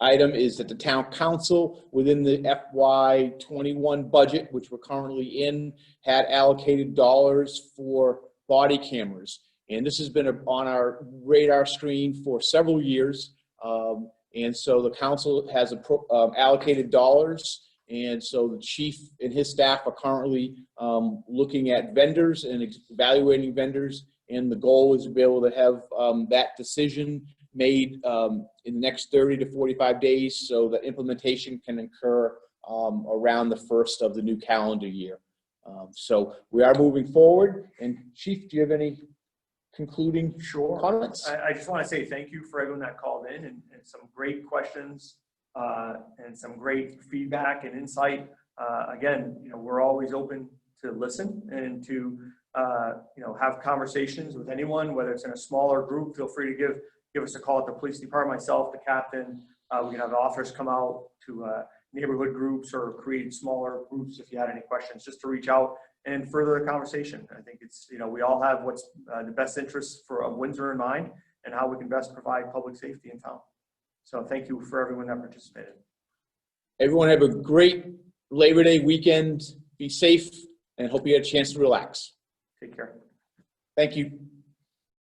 item is that the town council, within the FY21 budget, which we're currently in, had allocated dollars for body cameras. And this has been on our radar screen for several years. And so the council has allocated dollars. And so the chief and his staff are currently looking at vendors and evaluating vendors. And the goal is to be able to have that decision made in the next 30 to 45 days so that implementation can occur around the first of the new calendar year. So we are moving forward. And Chief, do you have any concluding comments? I just want to say thank you for everyone that called in and some great questions and some great feedback and insight. Again, we're always open to listen and to have conversations with anyone, whether it's in a smaller group. Feel free to give us a call at the police department, myself, the captain. We can have officers come out to neighborhood groups or create smaller groups if you had any questions, just to reach out and further the conversation. I think it's, we all have what's the best interests of Windsor in mind and how we can best provide public safety in town. So thank you for everyone that participated. Everyone have a great Labor Day weekend. Be safe and hope you had a chance to relax. Take care. Thank you.